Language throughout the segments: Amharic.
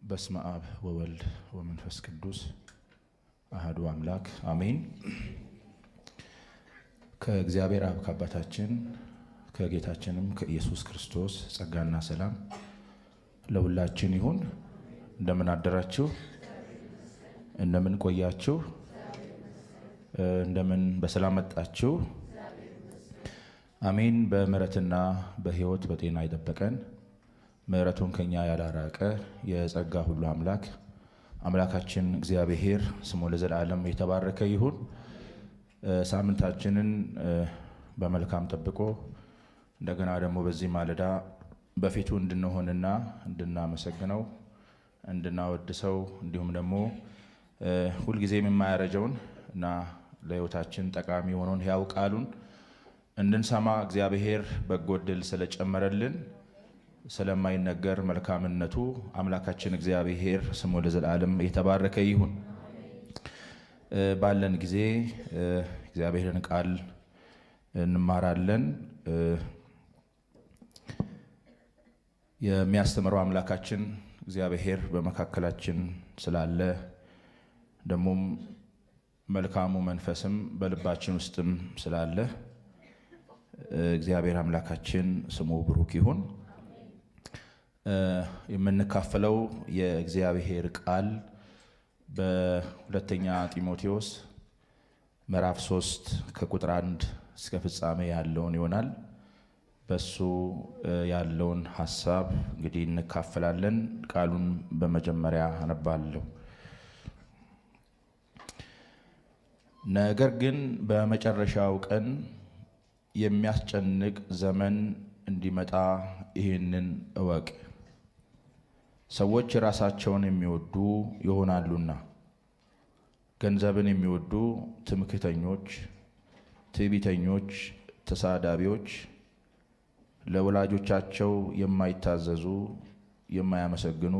በስመ አብ ወወልድ ወመንፈስ ቅዱስ አሐዱ አምላክ አሜን። ከእግዚአብሔር አብ ከአባታችን ከጌታችንም ከኢየሱስ ክርስቶስ ጸጋና ሰላም ለሁላችን ይሁን። እንደምን አደራችሁ? እንደምን ቆያችሁ? እንደምን በሰላም መጣችሁ? አሜን። በምሕረትና በሕይወት በጤና ይጠብቀን። ምሕረቱን ከኛ ያላራቀ የጸጋ ሁሉ አምላካችን እግዚአብሔር ስሙ ለዘላለም የተባረከ ይሁን። ሳምንታችንን በመልካም ጠብቆ እንደገና ደግሞ በዚህ ማለዳ በፊቱ እንድንሆንና እንድናመሰግነው እንድናወድሰው እንዲሁም ደግሞ ሁልጊዜም የማያረጀውን እና ለሕይወታችን ጠቃሚ የሆነውን ሕያው ቃሉን እንድንሰማ እግዚአብሔር በጎ ዕድል ስለጨመረልን ስለማይነገር መልካምነቱ አምላካችን እግዚአብሔር ስሙ ለዘላለም የተባረከ ይሁን። ባለን ጊዜ እግዚአብሔርን ቃል እንማራለን። የሚያስተምረው አምላካችን እግዚአብሔር በመካከላችን ስላለ ደግሞም መልካሙ መንፈስም በልባችን ውስጥም ስላለ እግዚአብሔር አምላካችን ስሙ ብሩክ ይሁን። የምንካፈለው የእግዚአብሔር ቃል በሁለተኛ ጢሞቴዎስ ምዕራፍ 3 ከቁጥር 1 እስከ ፍጻሜ ያለውን ይሆናል። በሱ ያለውን ሐሳብ እንግዲህ እንካፈላለን። ቃሉን በመጀመሪያ አነባለሁ። ነገር ግን በመጨረሻው ቀን የሚያስጨንቅ ዘመን እንዲመጣ ይህንን እወቅ። ሰዎች ራሳቸውን የሚወዱ ይሆናሉና፣ ገንዘብን የሚወዱ፣ ትምክህተኞች፣ ትዕቢተኞች፣ ተሳዳቢዎች፣ ለወላጆቻቸው የማይታዘዙ፣ የማያመሰግኑ፣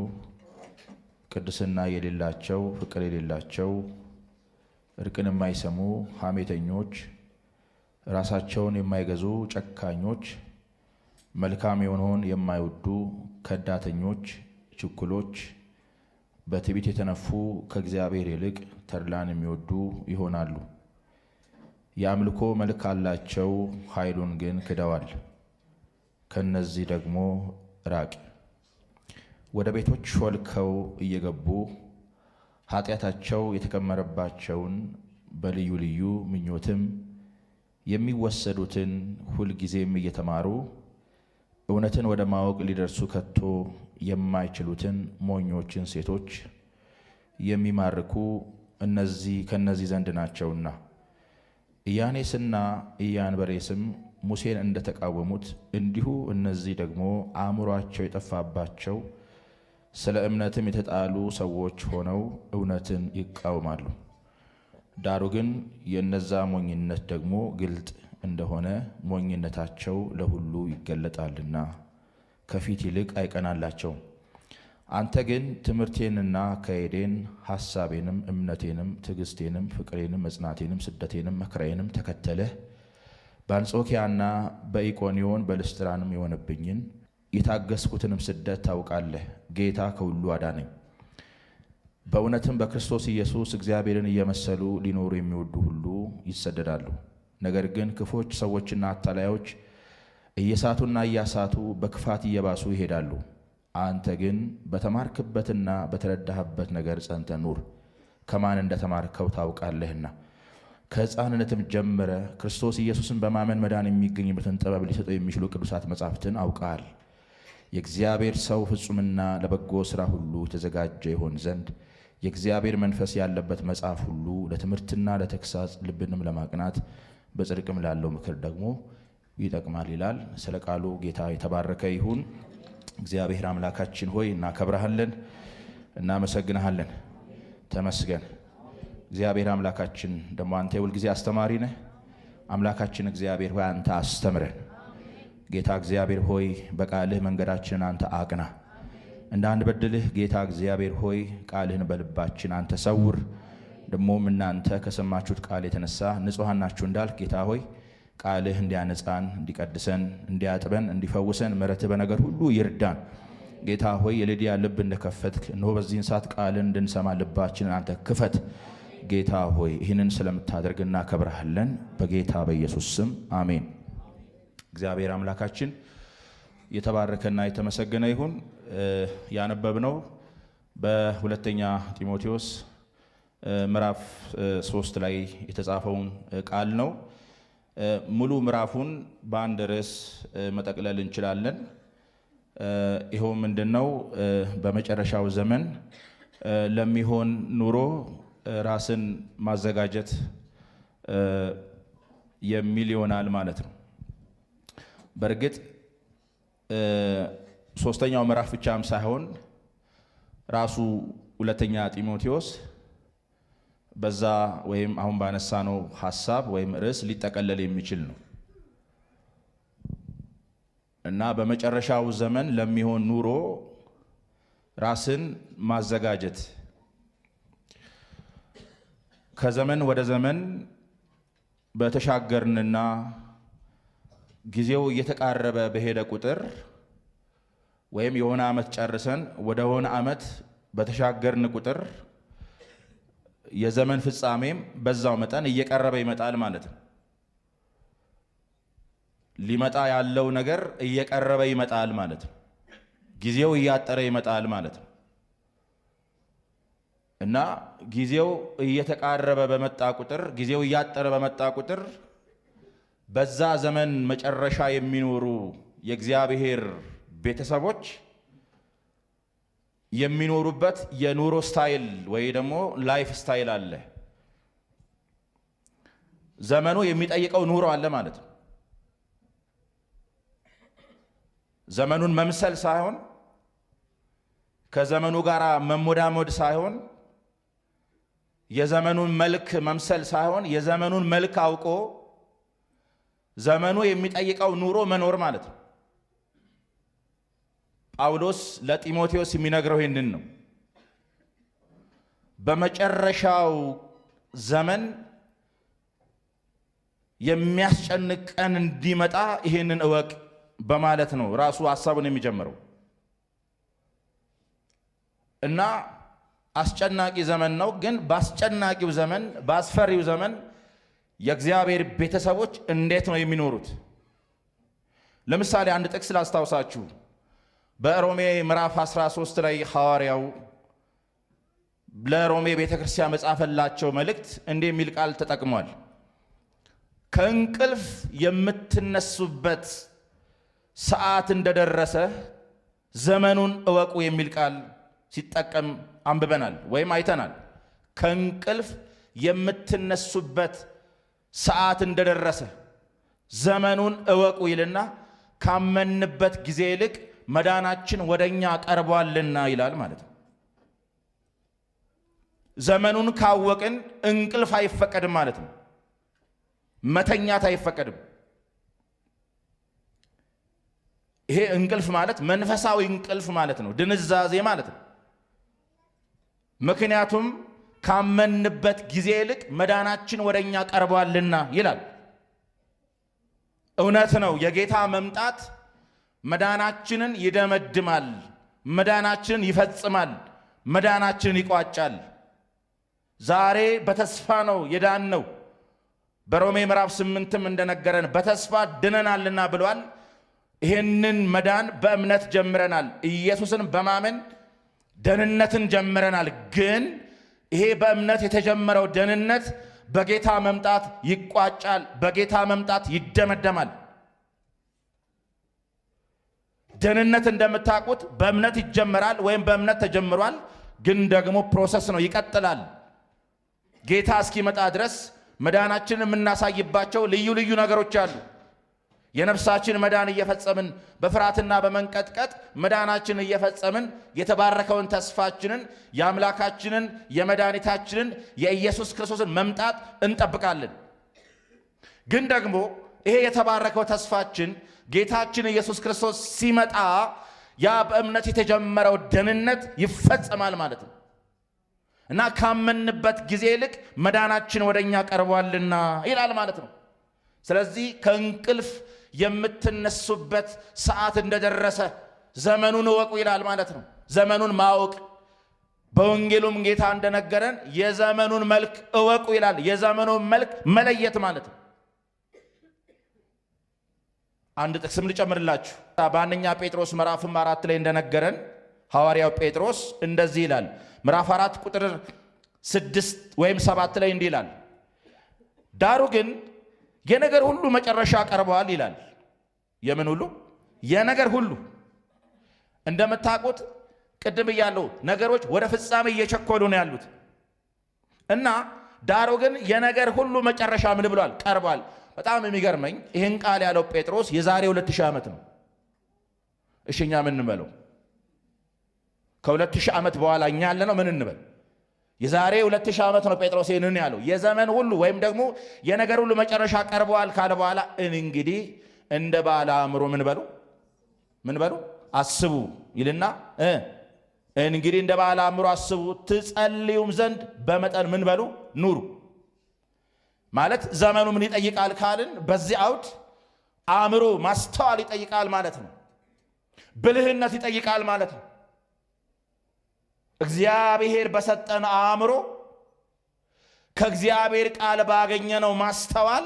ቅድስና የሌላቸው፣ ፍቅር የሌላቸው፣ እርቅን የማይሰሙ፣ ሐሜተኞች፣ ራሳቸውን የማይገዙ፣ ጨካኞች፣ መልካም የሆነውን የማይወዱ፣ ከዳተኞች፣ ችኩሎች፣ በትዕቢት የተነፉ፣ ከእግዚአብሔር ይልቅ ተድላን የሚወዱ ይሆናሉ። የአምልኮ መልክ አላቸው፣ ኃይሉን ግን ክደዋል። ከነዚህ ደግሞ ራቅ። ወደ ቤቶች ሾልከው እየገቡ ኃጢአታቸው የተከመረባቸውን በልዩ ልዩ ምኞትም የሚወሰዱትን ሁልጊዜም እየተማሩ እውነትን ወደ ማወቅ ሊደርሱ ከቶ የማይችሉትን ሞኞችን ሴቶች የሚማርኩ ከነዚህ ዘንድ ናቸውና። ኢያኔስና ኢያንበሬስም ሙሴን እንደተቃወሙት እንዲሁ እነዚህ ደግሞ አእምሯቸው የጠፋባቸው ስለ እምነትም የተጣሉ ሰዎች ሆነው እውነትን ይቃወማሉ። ዳሩ ግን የእነዛ ሞኝነት ደግሞ ግልጥ እንደሆነ ሞኝነታቸው ለሁሉ ይገለጣልና ከፊት ይልቅ አይቀናላቸውም። አንተ ግን ትምህርቴንና አካሄዴን፣ ሐሳቤንም፣ እምነቴንም፣ ትዕግስቴንም፣ ፍቅሬንም፣ መጽናቴንም፣ ስደቴንም፣ መከራዬንም ተከተለህ በአንጾኪያና በኢቆንዮን በልስጥራንም የሆነብኝን የታገስኩትንም ስደት ታውቃለህ። ጌታ ከሁሉ አዳነኝ። በእውነትም በክርስቶስ ኢየሱስ እግዚአብሔርን እየመሰሉ ሊኖሩ የሚወዱ ሁሉ ይሰደዳሉ። ነገር ግን ክፎች ሰዎችና አታላዮች እየሳቱና እያሳቱ በክፋት እየባሱ ይሄዳሉ። አንተ ግን በተማርክበትና በተረዳህበት ነገር ጸንተህ ኑር። ከማን እንደተማርከው ታውቃለህና። ከሕፃንነትም ጀምረ ክርስቶስ ኢየሱስን በማመን መዳን የሚገኝበትን ጥበብ ሊሰጡ የሚችሉ ቅዱሳት መጻሕፍትን አውቀሃል። የእግዚአብሔር ሰው ፍጹምና ለበጎ ሥራ ሁሉ የተዘጋጀ ይሆን ዘንድ የእግዚአብሔር መንፈስ ያለበት መጽሐፍ ሁሉ ለትምህርትና ለተግሣጽ፣ ልብንም ለማቅናት በጽድቅም ላለው ምክር ደግሞ ይጠቅማል ይላል። ስለ ቃሉ ጌታ የተባረከ ይሁን። እግዚአብሔር አምላካችን ሆይ እናከብረሃለን፣ እናመሰግንሃለን። ተመስገን። እግዚአብሔር አምላካችን ደግሞ አንተ የሁልጊዜ አስተማሪ ነህ። አምላካችን እግዚአብሔር ሆይ አንተ አስተምረን። ጌታ እግዚአብሔር ሆይ በቃልህ መንገዳችንን አንተ አቅና። እንዳንበድልህ ጌታ እግዚአብሔር ሆይ ቃልህን በልባችን አንተ ሰውር። ደግሞም እናንተ ከሰማችሁት ቃል የተነሳ ንጹሐን ናችሁ እንዳልክ ጌታ ሆይ ቃልህ እንዲያነጻን፣ እንዲቀድሰን፣ እንዲያጥበን፣ እንዲፈውሰን ምሕረትህ በነገር ሁሉ ይርዳን። ጌታ ሆይ የሊዲያ ልብ እንደከፈትክ ነው በዚህን ሰዓት ቃልን እንድንሰማ ልባችንን አንተ ክፈት ጌታ ሆይ ይህንን ስለምታደርግና ከብረሃለን በጌታ በኢየሱስ ስም አሜን። እግዚአብሔር አምላካችን የተባረከና የተመሰገነ ይሁን። ያነበብነው በሁለተኛ ጢሞቴዎስ ምዕራፍ 3 ላይ የተጻፈውን ቃል ነው። ሙሉ ምዕራፉን በአንድ ርዕስ መጠቅለል እንችላለን። ይሄው ምንድነው? በመጨረሻው ዘመን ለሚሆን ኑሮ ራስን ማዘጋጀት የሚል ይሆናል ማለት ነው። በእርግጥ ሶስተኛው ምዕራፍ ብቻም ሳይሆን ራሱ ሁለተኛ ጢሞቴዎስ በዛ ወይም አሁን ባነሳነው ሐሳብ ወይም ርዕስ ሊጠቀለል የሚችል ነው እና በመጨረሻው ዘመን ለሚሆን ኑሮ ራስን ማዘጋጀት ከዘመን ወደ ዘመን በተሻገርንና ጊዜው እየተቃረበ በሄደ ቁጥር ወይም የሆነ ዓመት ጨርሰን ወደ ሆነ ዓመት በተሻገርን ቁጥር የዘመን ፍጻሜም በዛው መጠን እየቀረበ ይመጣል ማለት ነው። ሊመጣ ያለው ነገር እየቀረበ ይመጣል ማለት ነው። ጊዜው እያጠረ ይመጣል ማለት ነው እና ጊዜው እየተቃረበ በመጣ ቁጥር ጊዜው እያጠረ በመጣ ቁጥር በዛ ዘመን መጨረሻ የሚኖሩ የእግዚአብሔር ቤተሰቦች የሚኖሩበት የኑሮ ስታይል ወይ ደግሞ ላይፍ ስታይል አለ። ዘመኑ የሚጠይቀው ኑሮ አለ ማለት ነው። ዘመኑን መምሰል ሳይሆን ከዘመኑ ጋር መሞዳሞድ ሳይሆን የዘመኑን መልክ መምሰል ሳይሆን የዘመኑን መልክ አውቆ ዘመኑ የሚጠይቀው ኑሮ መኖር ማለት ነው። ጳውሎስ ለጢሞቴዎስ የሚነግረው ይህንን ነው። በመጨረሻው ዘመን የሚያስጨንቅ ቀን እንዲመጣ ይህንን እወቅ በማለት ነው ራሱ ሐሳቡን የሚጀምረው እና አስጨናቂ ዘመን ነው። ግን በአስጨናቂው ዘመን በአስፈሪው ዘመን የእግዚአብሔር ቤተሰቦች እንዴት ነው የሚኖሩት? ለምሳሌ አንድ ጥቅስ ላስታውሳችሁ። በሮሜ ምዕራፍ 13 ላይ ሐዋርያው ለሮሜ ቤተክርስቲያን መጻፈላቸው መልእክት እንዲህ የሚል ቃል ተጠቅሟል። ከእንቅልፍ የምትነሱበት ሰዓት እንደደረሰ ዘመኑን እወቁ የሚል ቃል ሲጠቀም አንብበናል ወይም አይተናል። ከእንቅልፍ የምትነሱበት ሰዓት እንደደረሰ ዘመኑን እወቁ ይልና ካመንበት ጊዜ ይልቅ መዳናችን ወደኛ ቀርቧልና ይላል ማለት ነው። ዘመኑን ካወቅን እንቅልፍ አይፈቀድም ማለት ነው። መተኛት አይፈቀድም። ይሄ እንቅልፍ ማለት መንፈሳዊ እንቅልፍ ማለት ነው፣ ድንዛዜ ማለት ነው። ምክንያቱም ካመንበት ጊዜ ይልቅ መዳናችን ወደኛ ቀርቧልና ይላል። እውነት ነው። የጌታ መምጣት መዳናችንን ይደመድማል፣ መዳናችንን ይፈጽማል፣ መዳናችንን ይቋጫል። ዛሬ በተስፋ ነው የዳነው። በሮሜ ምዕራፍ 8ም እንደነገረን በተስፋ ድነናልና ብሏል። ይህንን መዳን በእምነት ጀምረናል። ኢየሱስን በማመን ደህንነትን ጀምረናል። ግን ይሄ በእምነት የተጀመረው ደህንነት በጌታ መምጣት ይቋጫል፣ በጌታ መምጣት ይደመደማል። ደህንነት እንደምታውቁት በእምነት ይጀመራል ወይም በእምነት ተጀምሯል። ግን ደግሞ ፕሮሰስ ነው፣ ይቀጥላል። ጌታ እስኪመጣ ድረስ መዳናችንን የምናሳይባቸው ልዩ ልዩ ነገሮች አሉ። የነፍሳችን መዳን እየፈጸምን በፍርሃትና በመንቀጥቀጥ መዳናችን እየፈጸምን የተባረከውን ተስፋችንን የአምላካችንን የመድኃኒታችንን የኢየሱስ ክርስቶስን መምጣት እንጠብቃለን። ግን ደግሞ ይሄ የተባረከው ተስፋችን ጌታችን ኢየሱስ ክርስቶስ ሲመጣ ያ በእምነት የተጀመረው ደህንነት ይፈጸማል ማለት ነው እና ካመንበት ጊዜ ይልቅ መዳናችን ወደኛ ቀርቧልና ይላል ማለት ነው። ስለዚህ ከእንቅልፍ የምትነሱበት ሰዓት እንደደረሰ ዘመኑን እወቁ ይላል ማለት ነው። ዘመኑን ማወቅ በወንጌሉም ጌታ እንደነገረን የዘመኑን መልክ እወቁ ይላል። የዘመኑን መልክ መለየት ማለት ነው። አንድ ጥቅስም ልጨምርላችሁ። በአንደኛ ጴጥሮስ ምዕራፍ 4 ላይ እንደነገረን ሐዋርያው ጴጥሮስ እንደዚህ ይላል። ምዕራፍ 4 ቁጥር 6 ወይም 7 ላይ እንዲህ ይላል፣ ዳሩ ግን የነገር ሁሉ መጨረሻ ቀርበዋል ይላል። የምን ሁሉ? የነገር ሁሉ። እንደምታውቁት ቅድም እያለው ነገሮች ወደ ፍጻሜ እየቸኮሉ ነው ያሉት እና ዳሩ ግን የነገር ሁሉ መጨረሻ ምን ብሏል? ቀርቧል። በጣም የሚገርመኝ ይህን ቃል ያለው ጴጥሮስ የዛሬ 2000 ዓመት ነው። እሺኛ ምን እንበለው? ከ2000 ዓመት በኋላ እኛ ያለ ነው ምን እንበል? የዛሬ 2000 ዓመት ነው ጴጥሮስ ይህንን ያለው። የዘመን ሁሉ ወይም ደግሞ የነገር ሁሉ መጨረሻ ቀርቧል ካለ በኋላ እንግዲህ እንደ ባለ አእምሮ ምን በሉ አስቡ ይልና እንግዲህ እንደ ባለ አእምሮ አስቡ፣ ትጸልዩም ዘንድ በመጠን ምን በሉ ኑሩ። ማለት ዘመኑ ምን ይጠይቃል ካልን በዚህ አውድ አእምሮ ማስተዋል ይጠይቃል ማለት ነው። ብልህነት ይጠይቃል ማለት ነው። እግዚአብሔር በሰጠን አእምሮ ከእግዚአብሔር ቃል ባገኘነው ማስተዋል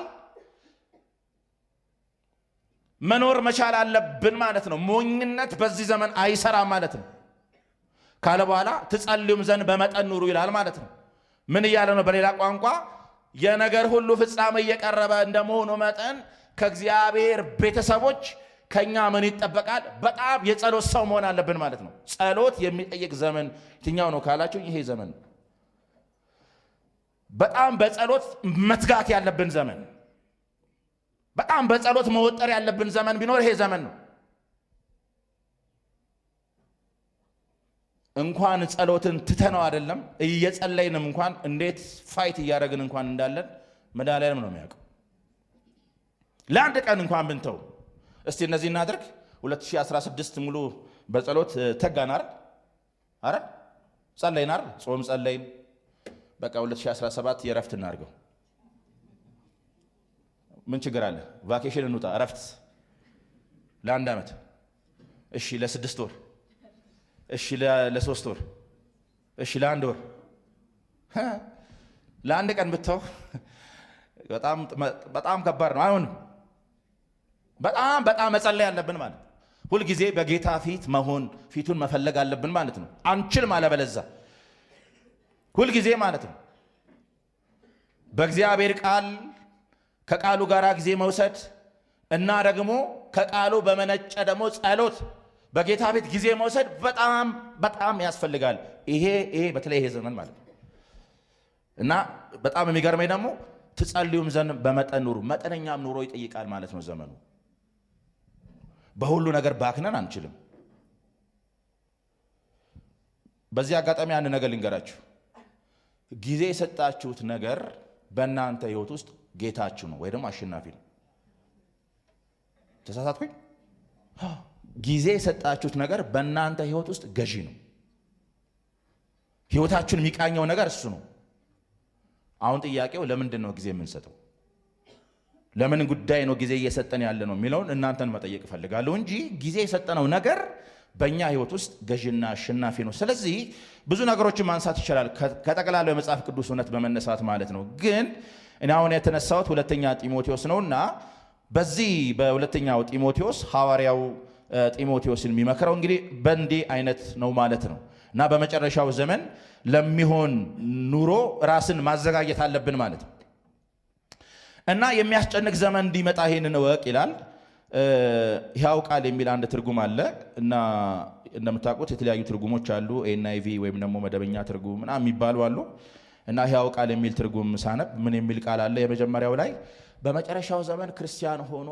መኖር መቻል አለብን ማለት ነው። ሞኝነት በዚህ ዘመን አይሰራም ማለት ነው። ካለ በኋላ ትጸልዩም ዘንድ በመጠን ኑሩ ይላል ማለት ነው። ምን እያለ ነው? በሌላ ቋንቋ የነገር ሁሉ ፍጻሜ እየቀረበ እንደመሆኑ መጠን ከእግዚአብሔር ቤተሰቦች ከኛ ምን ይጠበቃል? በጣም የጸሎት ሰው መሆን አለብን ማለት ነው። ጸሎት የሚጠይቅ ዘመን የትኛው ነው ካላችሁ ይሄ ዘመን ነው። በጣም በጸሎት መትጋት ያለብን ዘመን፣ በጣም በጸሎት መወጠር ያለብን ዘመን ቢኖር ይሄ ዘመን ነው። እንኳን ጸሎትን ትተነው አይደለም እየጸለይንም እንኳን እንዴት ፋይት እያደረግን እንኳን እንዳለን መድኃኒዓለም ነው የሚያውቀው። ለአንድ ቀን እንኳን ብንተው እስቲ እነዚህ እናድርግ። 2016 ሙሉ በጸሎት ተጋን አይደል? ጸለይን አይደል? ጾም ጸለይን። በቃ 2017 የረፍት እናድርገው። ምን ችግር አለ? ቫኬሽን እንውጣ፣ ረፍት ለአንድ ዓመት፣ እሺ ለ6 ወር፣ እሺ ለ3 ወር፣ እሺ ለ1 ወር፣ ለአንድ ቀን ብተው በጣም ከባድ ነው። አይሆንም። በጣም መጸለይ ያለብን ማለት ሁልጊዜ በጌታ ፊት መሆን ፊቱን መፈለግ አለብን ማለት ነው። አንችልም አለበለዛ ሁልጊዜ ማለት ነው። በእግዚአብሔር ቃል ከቃሉ ጋር ጊዜ መውሰድ እና ደግሞ ከቃሉ በመነጨ ደግሞ ጸሎት በጌታ ፊት ጊዜ መውሰድ በጣም ያስፈልጋል። ይሄ በተለይ ይሄ ዘመን ማለት ነው እና በጣም የሚገርመኝ ደግሞ ትጸልዩም ዘንድ በመጠን ኑሩ። መጠነኛም ኑሮ ይጠይቃል ማለት ነው ዘመኑ። በሁሉ ነገር ባክነን አንችልም። በዚህ አጋጣሚ አንድ ነገር ልንገራችሁ። ጊዜ የሰጣችሁት ነገር በእናንተ ሕይወት ውስጥ ጌታችሁ ነው ወይ ደግሞ አሸናፊ ነው። ተሳሳትኩኝ? ጊዜ የሰጣችሁት ነገር በእናንተ ሕይወት ውስጥ ገዢ ነው። ሕይወታችሁን የሚቃኘው ነገር እሱ ነው። አሁን ጥያቄው ለምንድን ነው ጊዜ የምንሰጠው? ለምን ጉዳይ ነው ጊዜ እየሰጠን ያለ ነው የሚለውን እናንተን መጠየቅ እፈልጋለሁ እንጂ ጊዜ የሰጠነው ነገር በእኛ ሕይወት ውስጥ ገዢና አሸናፊ ነው። ስለዚህ ብዙ ነገሮችን ማንሳት ይችላል ከጠቅላላው የመጽሐፍ ቅዱስ እውነት በመነሳት ማለት ነው። ግን እኔ አሁን የተነሳሁት ሁለተኛ ጢሞቴዎስ ነውና በዚህ በሁለተኛው ጢሞቴዎስ ሐዋርያው ጢሞቴዎስን የሚመክረው እንግዲህ በእንዲህ አይነት ነው ማለት ነው እና በመጨረሻው ዘመን ለሚሆን ኑሮ ራስን ማዘጋጀት አለብን ማለት ነው እና የሚያስጨንቅ ዘመን እንዲመጣ ይሄንን እወቅ ይላል። ሕያው ቃል የሚል አንድ ትርጉም አለ እና እንደምታውቁት የተለያዩ ትርጉሞች አሉ። ኤንአይቪ ወይም ደግሞ መደበኛ ትርጉም ምናምን የሚባሉ አሉ እና ሕያው ቃል የሚል ትርጉም ሳነብ ምን የሚል ቃል አለ? የመጀመሪያው ላይ በመጨረሻው ዘመን ክርስቲያን ሆኖ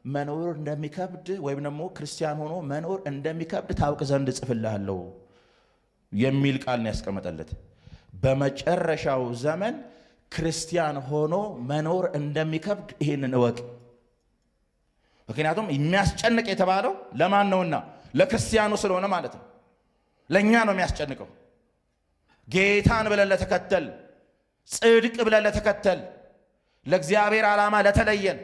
መኖር እንደሚከብድ ወይም ደግሞ ክርስቲያን ሆኖ መኖር እንደሚከብድ ታውቅ ዘንድ እጽፍልሃለሁ የሚል ቃል ነው ያስቀመጠለት። በመጨረሻው ዘመን ክርስቲያን ሆኖ መኖር እንደሚከብድ ይህንን እወቅ። ምክንያቱም የሚያስጨንቅ የተባለው ለማን ነውና? ለክርስቲያኑ ስለሆነ ማለት ነው። ለእኛ ነው የሚያስጨንቀው። ጌታን ብለን ለተከተል፣ ጽድቅ ብለን ለተከተል፣ ለእግዚአብሔር ዓላማ ለተለየን፣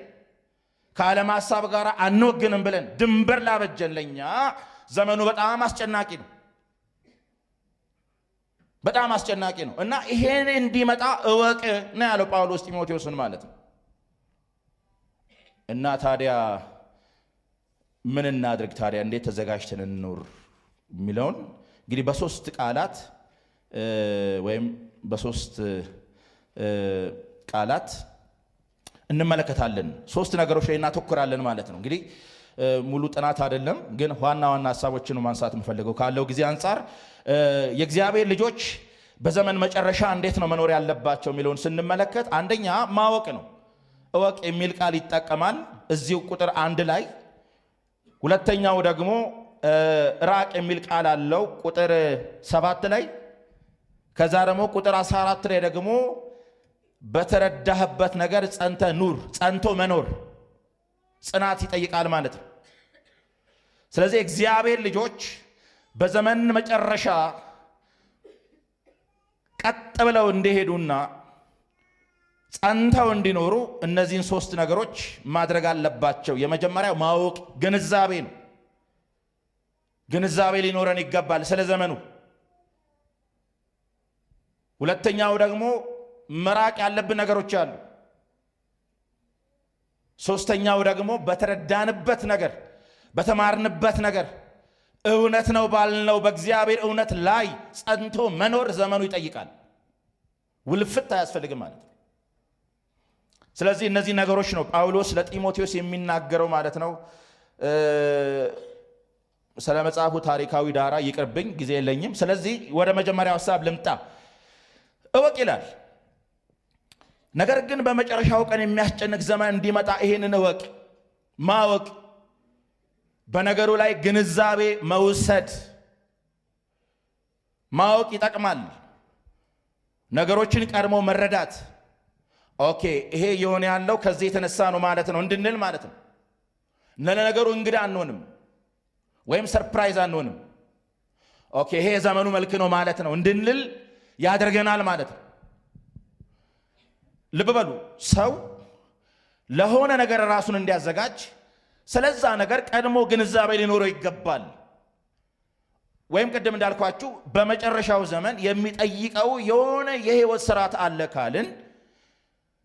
ከዓለም ሐሳብ ጋር አንወግንም ብለን ድንበር ላበጀን ለእኛ ዘመኑ በጣም አስጨናቂ ነው። በጣም አስጨናቂ ነው እና ይሄን እንዲመጣ እወቅ ነው ያለው ጳውሎስ ጢሞቴዎስን ማለት ነው። እና ታዲያ ምን እናድርግ ታዲያ እንዴት ተዘጋጅተን እንኖር የሚለውን እንግዲህ በሶስት ቃላት ወይም በሶስት ቃላት እንመለከታለን። ሶስት ነገሮች ላይ እናተኩራለን ማለት ነው። እንግዲህ ሙሉ ጥናት አይደለም፣ ግን ዋና ዋና ሐሳቦችን ማንሳት የምፈልገው ካለው ጊዜ አንጻር የእግዚአብሔር ልጆች በዘመን መጨረሻ እንዴት ነው መኖር ያለባቸው የሚለውን ስንመለከት አንደኛ ማወቅ ነው። እወቅ የሚል ቃል ይጠቀማል እዚሁ ቁጥር 1 ላይ። ሁለተኛው ደግሞ ራቅ የሚል ቃል አለው ቁጥር 7 ላይ። ከዛ ደግሞ ቁጥር 14 ላይ ደግሞ በተረዳህበት ነገር ጸንተ ኑር። ጸንቶ መኖር ጽናት ይጠይቃል ማለት ነው። ስለዚህ እግዚአብሔር ልጆች በዘመን መጨረሻ ቀጥ ብለው እንዲሄዱና ጸንተው እንዲኖሩ እነዚህን ሶስት ነገሮች ማድረግ አለባቸው። የመጀመሪያው ማወቅ ግንዛቤ ነው። ግንዛቤ ሊኖረን ይገባል ስለ ዘመኑ። ሁለተኛው ደግሞ መራቅ ያለብን ነገሮች አሉ። ሶስተኛው ደግሞ በተረዳንበት ነገር በተማርንበት ነገር እውነት ነው ባልነው በእግዚአብሔር እውነት ላይ ጸንቶ መኖር ዘመኑ ይጠይቃል። ውልፍት አያስፈልግም ማለት ነው። ስለዚህ እነዚህ ነገሮች ነው ጳውሎስ ለጢሞቴዎስ የሚናገረው ማለት ነው። ስለ መጽሐፉ ታሪካዊ ዳራ ይቅርብኝ፣ ጊዜ የለኝም። ስለዚህ ወደ መጀመሪያው ሐሳብ ልምጣ። እወቅ ይላል። ነገር ግን በመጨረሻው ቀን የሚያስጨንቅ ዘመን እንዲመጣ ይሄንን እወቅ። ማወቅ፣ በነገሩ ላይ ግንዛቤ መውሰድ። ማወቅ ይጠቅማል። ነገሮችን ቀድሞ መረዳት። ኦኬ ይሄ የሆነ ያለው ከዚህ የተነሳ ነው ማለት ነው እንድንል ማለት ነው። ለነገሩ እንግዳ አንሆንም ወይም ሰርፕራይዝ አንሆንም። ኦኬ ይሄ የዘመኑ መልክ ነው ማለት ነው እንድንል ያደርገናል ማለት ነው። ልብ በሉ፣ ሰው ለሆነ ነገር ራሱን እንዲያዘጋጅ ስለዛ ነገር ቀድሞ ግንዛቤ ሊኖረው ይገባል። ወይም ቅድም እንዳልኳችሁ በመጨረሻው ዘመን የሚጠይቀው የሆነ የህይወት ስርዓት አለ ካልን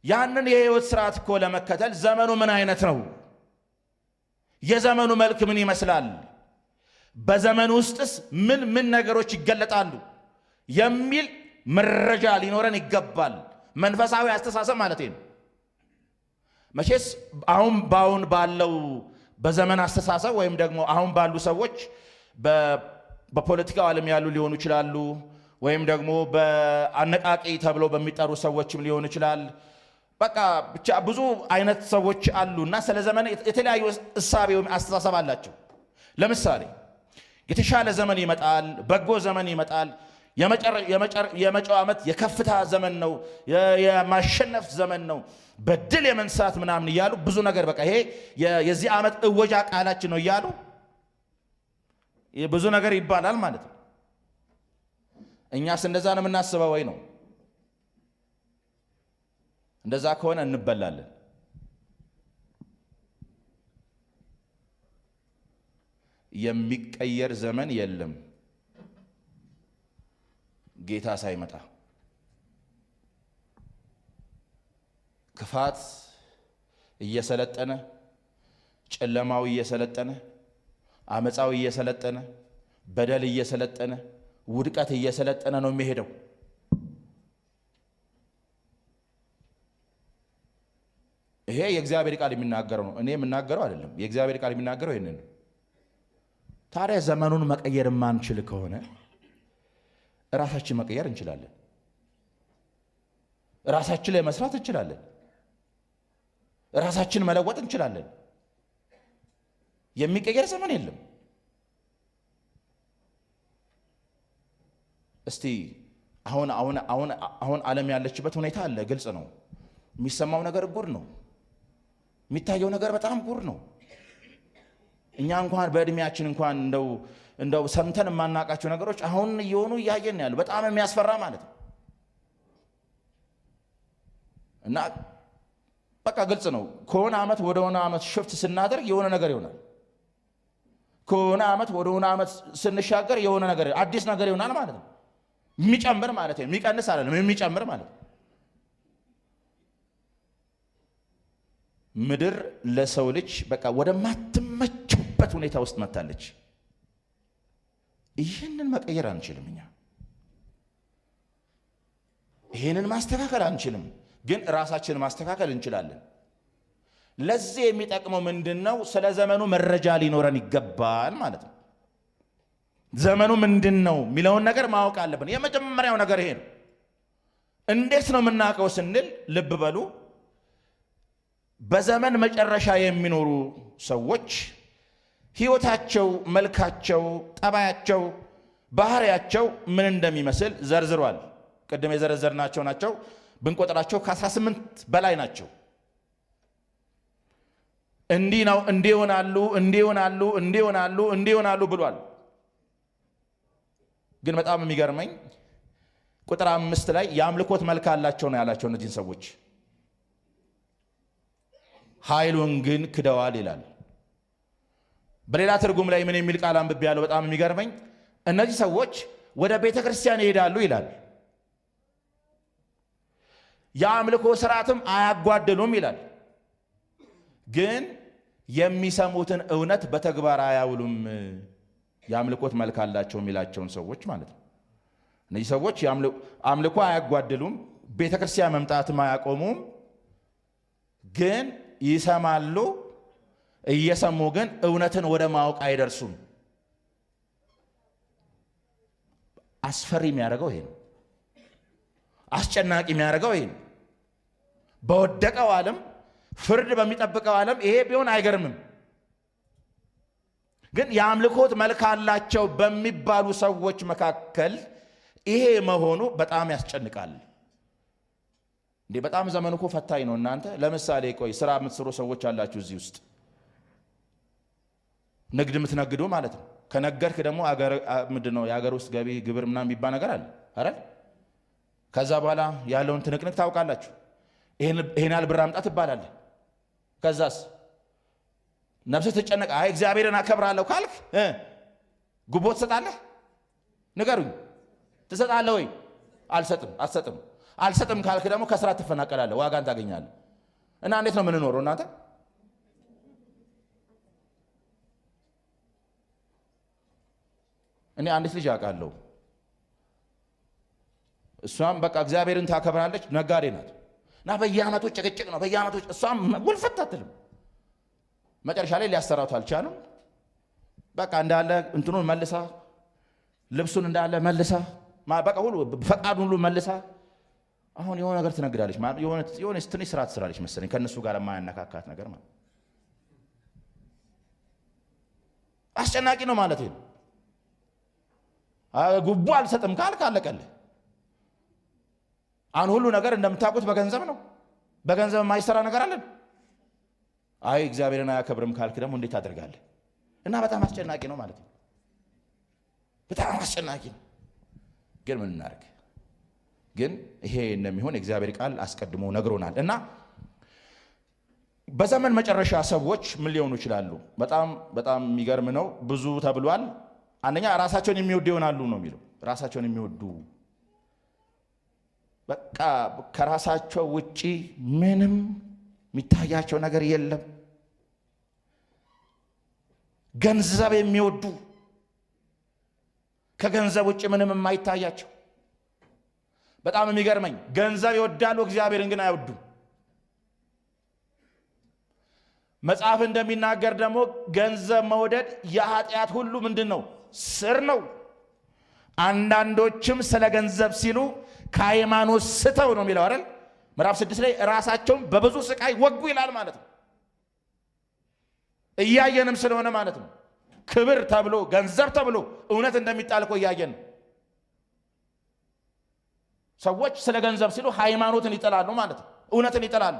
ያንን የህይወት ስርዓት እኮ ለመከተል ዘመኑ ምን አይነት ነው? የዘመኑ መልክ ምን ይመስላል? በዘመኑ ውስጥስ ምን ነገሮች ይገለጣሉ የሚል መረጃ ሊኖረን ይገባል። መንፈሳዊ አስተሳሰብ ማለት ነው። መቼስ አሁን ባለው በዘመን አስተሳሰብ ወይም ደግሞ አሁን ባሉ ሰዎች በፖለቲካው ዓለም ያሉ ሊሆኑ ይችላሉ፣ ወይም ደግሞ በአነቃቂ ተብለው በሚጠሩ ሰዎችም ሊሆኑ ይችላል። በቃ ብቻ ብዙ አይነት ሰዎች አሉና ስለ ዘመን የተለያዩ እሳቤ ወይም አስተሳሰብ አላቸው። ለምሳሌ የተሻለ ዘመን ይመጣል፣ በጎ ዘመን ይመጣል፣ የመጪው ዓመት የከፍታ ዘመን ነው፣ የማሸነፍ ዘመን ነው፣ በድል የመንሳት ምናምን እያሉ ብዙ ነገር በቃ ይሄ የዚህ ዓመት እወጃ ቃላችን ነው እያሉ ብዙ ነገር ይባላል ማለት ነው። እኛስ እንደዛ ነው የምናስበው ወይ ነው? እንደዛ ከሆነ እንበላለን። የሚቀየር ዘመን የለም ጌታ ሳይመጣ። ክፋት እየሰለጠነ፣ ጨለማው እየሰለጠነ፣ አመፃው እየሰለጠነ፣ በደል እየሰለጠነ፣ ውድቀት እየሰለጠነ ነው የሚሄደው። ይሄ የእግዚአብሔር ቃል የሚናገረው ነው፣ እኔ የምናገረው አይደለም። የእግዚአብሔር ቃል የሚናገረው ይሄንን ነው። ታዲያ ዘመኑን መቀየር የማንችል ከሆነ ራሳችን መቀየር እንችላለን። ራሳችን ላይ መስራት እንችላለን። ራሳችን መለወጥ እንችላለን። የሚቀየር ዘመን የለም። እስቲ አሁን ዓለም ያለችበት ሁኔታ አለ፣ ግልጽ ነው። የሚሰማው ነገር ጉድ ነው። የሚታየው ነገር በጣም ጉድ ነው። እኛ እንኳን በእድሜያችን እንኳን እንደው ሰምተን የማናውቃቸው ነገሮች አሁን እየሆኑ እያየን ያሉ በጣም የሚያስፈራ ማለት ነው። እና በቃ ግልጽ ነው። ከሆነ ዓመት ወደ ሆነ ዓመት ሽፍት ስናደርግ የሆነ ነገር ይሆናል። ከሆነ ዓመት ወደ ሆነ ዓመት ስንሻገር የሆነ ነገር አዲስ ነገር ይሆናል ማለት ነው። የሚጨምር ማለት ነው፣ የሚቀንስ አይደለም፣ የሚጨምር ማለት ነው። ምድር ለሰው ልጅ በቃ ወደ ማትመችበት ሁኔታ ውስጥ መታለች። ይህንን መቀየር አንችልም እኛ። ይህንን ማስተካከል አንችልም፣ ግን ራሳችንን ማስተካከል እንችላለን። ለዚህ የሚጠቅመው ምንድነው? ስለ ዘመኑ መረጃ ሊኖረን ይገባል ማለት ነው። ዘመኑ ምንድነው የሚለውን ነገር ማወቅ አለብን። የመጀመሪያው ነገር ይሄ ነው። እንዴት ነው የምናውቀው ስንል ልብ በሉ። በዘመን መጨረሻ የሚኖሩ ሰዎች ሕይወታቸው፣ መልካቸው፣ ጠባያቸው፣ ባህሪያቸው ምን እንደሚመስል ዘርዝሯል። ቅድም የዘረዘርናቸው ናቸው። ብንቆጥራቸው ከ18 በላይ ናቸው። እንዲህ ነው፣ እንዲህ ይሆናሉ፣ እንዲህ ይሆናሉ፣ እንዲህ ይሆናሉ፣ እንዲህ ይሆናሉ ብሏል። ግን በጣም የሚገርመኝ ቁጥር 5 ላይ የአምልኮት መልክ አላቸው ነው ያላቸው እነዚህን ሰዎች። ኃይሉን ግን ክደዋል ይላል። በሌላ ትርጉም ላይ ምን የሚል ቃል አንብቤ ያለው በጣም የሚገርመኝ፣ እነዚህ ሰዎች ወደ ቤተ ክርስቲያን ይሄዳሉ ይላል። የአምልኮ ስርዓትም አያጓደሉም ይላል። ግን የሚሰሙትን እውነት በተግባር አያውሉም። የአምልኮት መልክ አላቸው የሚላቸውን ሰዎች ማለት ነው። እነዚህ ሰዎች አምልኮ አያጓደሉም፣ ቤተ ክርስቲያን መምጣትም አያቆሙም። ግን ይሰማሉ። እየሰሙ ግን እውነትን ወደ ማወቅ አይደርሱም። አስፈሪ የሚያደርገው ይሄ ነው። አስጨናቂ የሚያደርገው ይሄ ነው። በወደቀው ዓለም፣ ፍርድ በሚጠብቀው ዓለም ይሄ ቢሆን አይገርምም። ግን የአምልኮት መልክ አላቸው በሚባሉ ሰዎች መካከል ይሄ መሆኑ በጣም ያስጨንቃል። እንዴ በጣም ዘመኑ እኮ ፈታኝ ነው እናንተ። ለምሳሌ ቆይ ስራ የምትሰሩ ሰዎች አላችሁ እዚህ ውስጥ፣ ንግድ የምትነግዱ ማለት ነው። ከነገርክ ደግሞ ምንድነው የሀገር ውስጥ ገቢ ግብር ምናምን የሚባል ነገር አለ አይደል? ከዛ በኋላ ያለውን ትንቅንቅ ታውቃላችሁ። ይሄን ያህል ብር አምጣ ትባላለህ። ከዛስ ነፍስህ ትጨነቅ። አይ እግዚአብሔርን አከብራለሁ ካልክ ጉቦ ትሰጣለህ? ንገሩኝ፣ ትሰጣለህ ወይ? አልሰጥም። አልሰጥም ካልክ ደግሞ ከስራ ትፈናቀላለህ፣ ዋጋን ታገኛለህ። እና እንዴት ነው የምንኖረው እናንተ? እኔ አንዲት ልጅ አውቃለሁ። እሷም በቃ እግዚአብሔርን ታከብራለች፣ ነጋዴ ናት። እና በየዓመቱ ጭቅጭቅ ነው፣ በየዓመቱ እሷም ውልፈት አትልም። መጨረሻ ላይ ሊያሰራቱ አልቻሉም። በቃ እንዳለ እንትኑን መልሳ፣ ልብሱን እንዳለ መልሳ፣ በቃ ሁሉ ፈቃዱን ሁሉ መልሳ አሁን የሆነ ነገር ትነግዳለች። የሆነ ትንሽ ስራ ትስራለች መሰለኝ፣ ከእነሱ ጋር የማያነካካት ነገር ማለት። አስጨናቂ ነው ማለት ነው። ጉቦ አልሰጥም ካልክ አለቀልህ። አሁን ሁሉ ነገር እንደምታውቁት በገንዘብ ነው። በገንዘብ የማይሰራ ነገር አለን? አይ እግዚአብሔርን አያከብርም ካልክ ደግሞ እንዴት ታደርጋለህ? እና በጣም አስጨናቂ ነው ማለት ነው። በጣም አስጨናቂ ነው። ግን ምን እናድርግ? ግን ይሄ እንደሚሆን የእግዚአብሔር ቃል አስቀድሞ ነግሮናል። እና በዘመን መጨረሻ ሰዎች ምን ሊሆኑ ይችላሉ? በጣም የሚገርም ነው። ብዙ ተብሏል። አንደኛ ራሳቸውን የሚወዱ ይሆናሉ ነው የሚለው። ራሳቸውን የሚወዱ በቃ ከራሳቸው ውጪ ምንም የሚታያቸው ነገር የለም። ገንዘብ የሚወዱ፣ ከገንዘብ ውጪ ምንም የማይታያቸው። በጣም የሚገርመኝ ገንዘብ ይወዳሉ፣ እግዚአብሔርን ግን አይወዱም። መጽሐፍ እንደሚናገር ደግሞ ገንዘብ መውደድ የኃጢአት ሁሉ ምንድን ነው? ስር ነው። አንዳንዶችም ስለ ገንዘብ ሲሉ ከሃይማኖት ስተው ነው የሚለው አይደል? ምዕራፍ 6 ላይ ራሳቸውን በብዙ ስቃይ ወጉ ይላል ማለት ነው። እያየንም ስለሆነ ማለት ነው። ክብር ተብሎ ገንዘብ ተብሎ እውነት እንደሚጣል እኮ እያየን ነው። ሰዎች ስለ ገንዘብ ሲሉ ሃይማኖትን ይጠላሉ ማለት ነው። እውነትን ይጠላሉ።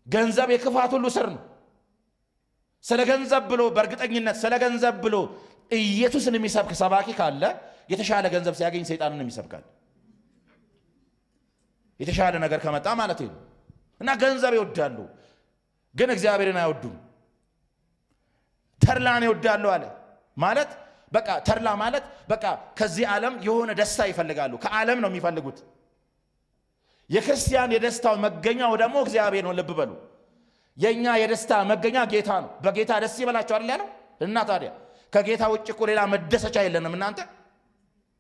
ገንዘብ የክፋት ሁሉ ስር ነው። ስለ ገንዘብ ብሎ በእርግጠኝነት ስለ ገንዘብ ብሎ ኢየሱስን የሚሰብክ ሰባኪ ካለ የተሻለ ገንዘብ ሲያገኝ ሰይጣንን የሚሰብካል። የተሻለ ነገር ከመጣ ማለት ነው። እና ገንዘብ ይወዳሉ፣ ግን እግዚአብሔርን አይወዱም። ተድላን ይወዳሉ አለ። ማለት በቃ ተድላ ማለት በቃ ከዚህ ዓለም የሆነ ደስታ ይፈልጋሉ። ከዓለም ነው የሚፈልጉት። የክርስቲያን የደስታው መገኛው ደግሞ እግዚአብሔር ነው። ልብ በሉ። የኛ የደስታ መገኛ ጌታ ነው። በጌታ ደስ ይበላችሁ አይደል ያለው? እና ታዲያ ከጌታ ውጭ እኮ ሌላ መደሰቻ የለንም። እናንተ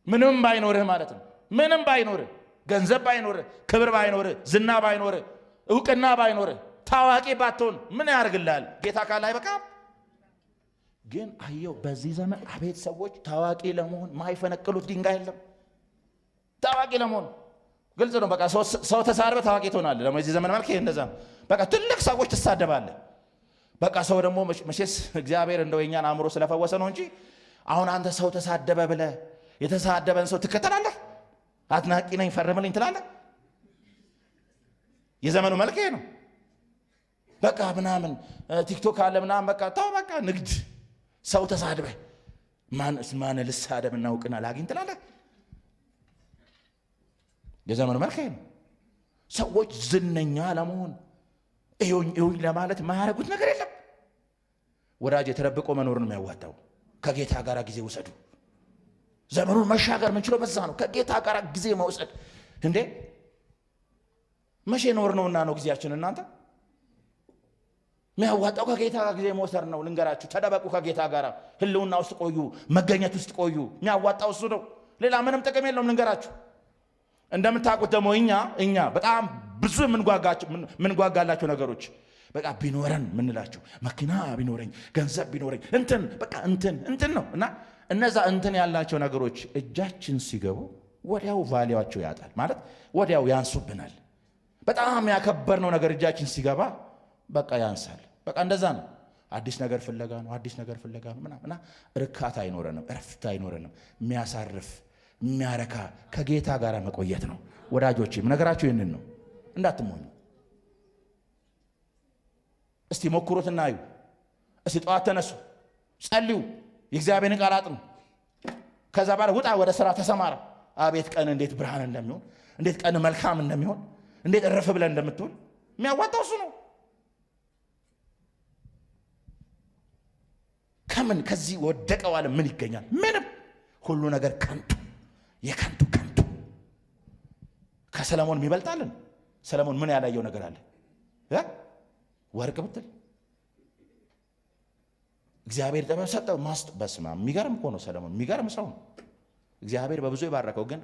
ምንም ባይኖርህ ማለት ነው፣ ምንም ባይኖርህ፣ ገንዘብ ባይኖርህ፣ ክብር ባይኖርህ፣ ዝና ባይኖርህ፣ እውቅና ባይኖርህ፣ ታዋቂ ባትሆን ምን ያደርግልሃል? ጌታ ካለ አይበቃም? ግን አየው በዚህ ዘመን አቤት ሰዎች ታዋቂ ለመሆን ማይፈነቅሉት ድንጋይ የለም። ታዋቂ ለመሆን ግልጽ ነው። በቃ ሰው ተሳርበ ታዋቂ ትሆናለህ። ደግሞ የዚህ ዘመን መልክ ይሄ እንደዛ ነው። በቃ ትልቅ ሰዎች ትሳደባለህ። በቃ ሰው ደግሞ መቼስ እግዚአብሔር እንደው የኛን አእምሮ ስለፈወሰ ነው እንጂ አሁን አንተ ሰው ተሳደበ ብለህ የተሳደበን ሰው ትከተላለህ? አድናቂ ነኝ ፈርምልኝ ትላለህ? የዘመኑ መልክ ይሄ ነው። በቃ ምናምን ቲክቶክ አለ ምናምን በቃ ተው በቃ ንግድ ሰው ተሳድበ ማን ልሳደብ እና እውቅና ላግኝ ትላለህ? የዘመኑ መልክ ይሄ ነው። ሰዎች ዝነኛ ለመሆን እዩኝ ለማለት ማያረጉት ነገር የለም። ወዳጅ የተደብቆ መኖር ነው የሚያዋጣው። ከጌታ ጋር ጊዜ ውሰዱ። ዘመኑን መሻገር ምንችለው በዛ ነው። ከጌታ ጋር ጊዜ መውሰድ። እንዴ መቼ ኖር ነውና ነው ጊዜያችን? እናንተ የሚያዋጣው ከጌታ ጋር ጊዜ መውሰድ ነው። ልንገራችሁ፣ ተደበቁ ከጌታ ጋር ህልውና ውስጥ ቆዩ፣ መገኘት ውስጥ ቆዩ። የሚያዋጣው እሱ ነው። ሌላ ምንም ጥቅም የለውም። ልንገራችሁ፣ እንደምታውቁት ደግሞ እኛ በጣም ብዙ ምንጓጋላቸው ነገሮች በቃ ቢኖረን ምንላቸው መኪና ቢኖረኝ፣ ገንዘብ ቢኖረኝ፣ በቃ እንትን ነው። እና እነዛ እንትን ያላቸው ነገሮች እጃችን ሲገቡ ወዲያው ቫሊያቸው ያጣል። ማለት ወዲያው ያንሱብናል። በጣም ያከበርነው ነገር እጃችን ሲገባ በቃ ያንሳል። በቃ እንደዛ ነው። አዲስ ነገር ፍለጋ ነው ምናምን። እርካታ አይኖረንም፣ እረፍት አይኖረንም። የሚያሳርፍ የሚያረካ ከጌታ ጋር መቆየት ነው። ወዳጆቼም ነገራችሁ ይህንን ነው። እንዳትሞኙ። እስቲ ሞክሩትና እዩ። እስቲ ጠዋት ተነሱ፣ ጸልዩ፣ የእግዚአብሔርን ቃል አጥኑ። ከዛ በኋላ ውጣ፣ ወደ ሥራ ተሰማራ። አቤት ቀን እንዴት ብርሃን እንደሚሆን፣ እንዴት ቀን መልካም እንደሚሆን፣ እንዴት እረፍ ብለን እንደምትሆን። የሚያዋጣው እሱ ነው። ከምን ከዚህ ወደቀው ዓለም ምን ይገኛል? ምንም። ሁሉ ነገር ከንቱ፣ የከንቱ ከንቱ። ከሰለሞን የሚበልጣልን? ሰለሞን ምን ያላየው ነገር አለ? ወርቅ ብትል እግዚአብሔር ጥበብ ሰጠው። በስመ አብ የሚገርም እኮ ነው ሰለሞን፣ የሚገርም ሰው ነው። እግዚአብሔር በብዙ የባረከው፣ ግን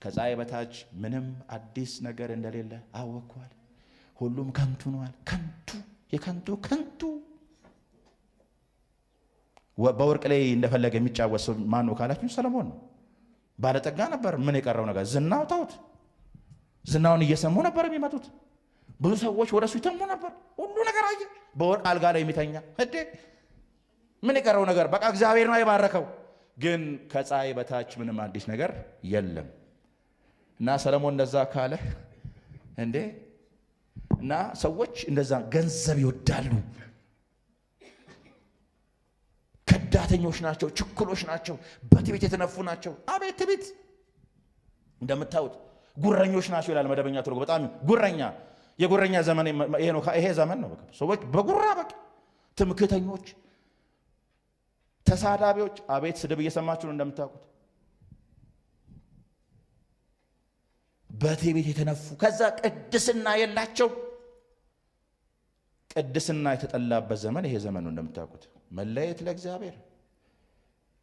ከፀሐይ በታች ምንም አዲስ ነገር እንደሌለ አወቅኳል። ሁሉም ከንቱ ነዋል። ከንቱ፣ የከንቱ ከንቱ። በወርቅ ላይ እንደፈለገ የሚጫወት ሰው ማን ነው ካላችሁ ሰለሞን ነው። ባለጠጋ ነበር። ምን የቀረው ነገር? ዝናው ተውት። ዝናውን እየሰሙ ነበር የሚመጡት። ብዙ ሰዎች ወደሱ ይተሙ ነበር። ሁሉ ነገር አየ። በወርቅ አልጋ ላይ የሚተኛ ምን የቀረው ነገር? በቃ እግዚአብሔር ነው የባረከው። ግን ከፀሐይ በታች ምንም አዲስ ነገር የለም። እና ሰለሞን እንደዛ ካለ እንዴ! እና ሰዎች እንደዛ ገንዘብ ይወዳሉ። ከዳተኞች ናቸው፣ ችኩሎች ናቸው፣ በትዕቢት የተነፉ ናቸው። አቤት ትዕቢት! እንደምታዩት ጉረኞች ናቸው ይላል መደበኛ ትርጉም። በጣም ጉረኛ፣ የጉረኛ ዘመን ይሄ ዘመን ነው። ሰዎች በጉራ በቃ ትምክህተኞች፣ ተሳዳቢዎች። አቤት ስድብ እየሰማችሁ ነው እንደምታውቁት። በትዕቢት የተነፉ፣ ከዛ ቅድስና የላቸው። ቅድስና የተጠላበት ዘመን ይሄ ዘመን ነው እንደምታውቁት። መለየት ለእግዚአብሔር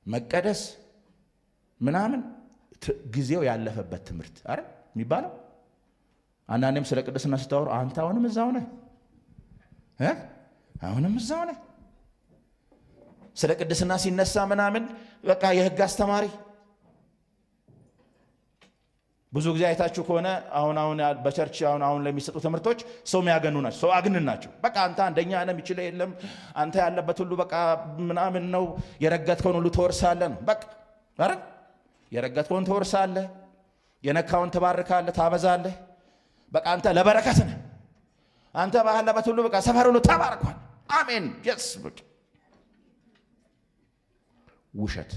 መቀደስ ምናምን ጊዜው ያለፈበት ትምህርት አይደል የሚባለው። አንዳንዴም ስለ ቅድስና ስታወሩ አንተ አሁንም እዛው ነህ፣ አሁንም እዛው ነህ። ስለ ቅድስና ሲነሳ ምናምን በቃ የሕግ አስተማሪ ብዙ ጊዜ አይታችሁ ከሆነ አሁን በቸርች አሁን ለሚሰጡ ትምህርቶች ሰው የሚያገኑ ናቸው፣ ሰው አግንን ናቸው። በቃ አንተ አንደኛ ነህ፣ የሚችለው የለም፣ አንተ ያለበት ሁሉ በቃ ምናምን ነው፣ የረገጥከውን ሁሉ ትወርሳለህ ነው። በቃ አረ የረገጥከውን ትወርሳለህ፣ የነካውን ትባርካለህ፣ ታበዛለህ። በቃ አንተ ለበረከት ነህ፣ አንተ ባለበት ሁሉ በቃ ሰፈር ሁሉ ተባርኳል። አሜን የስ በቃ ውሸት።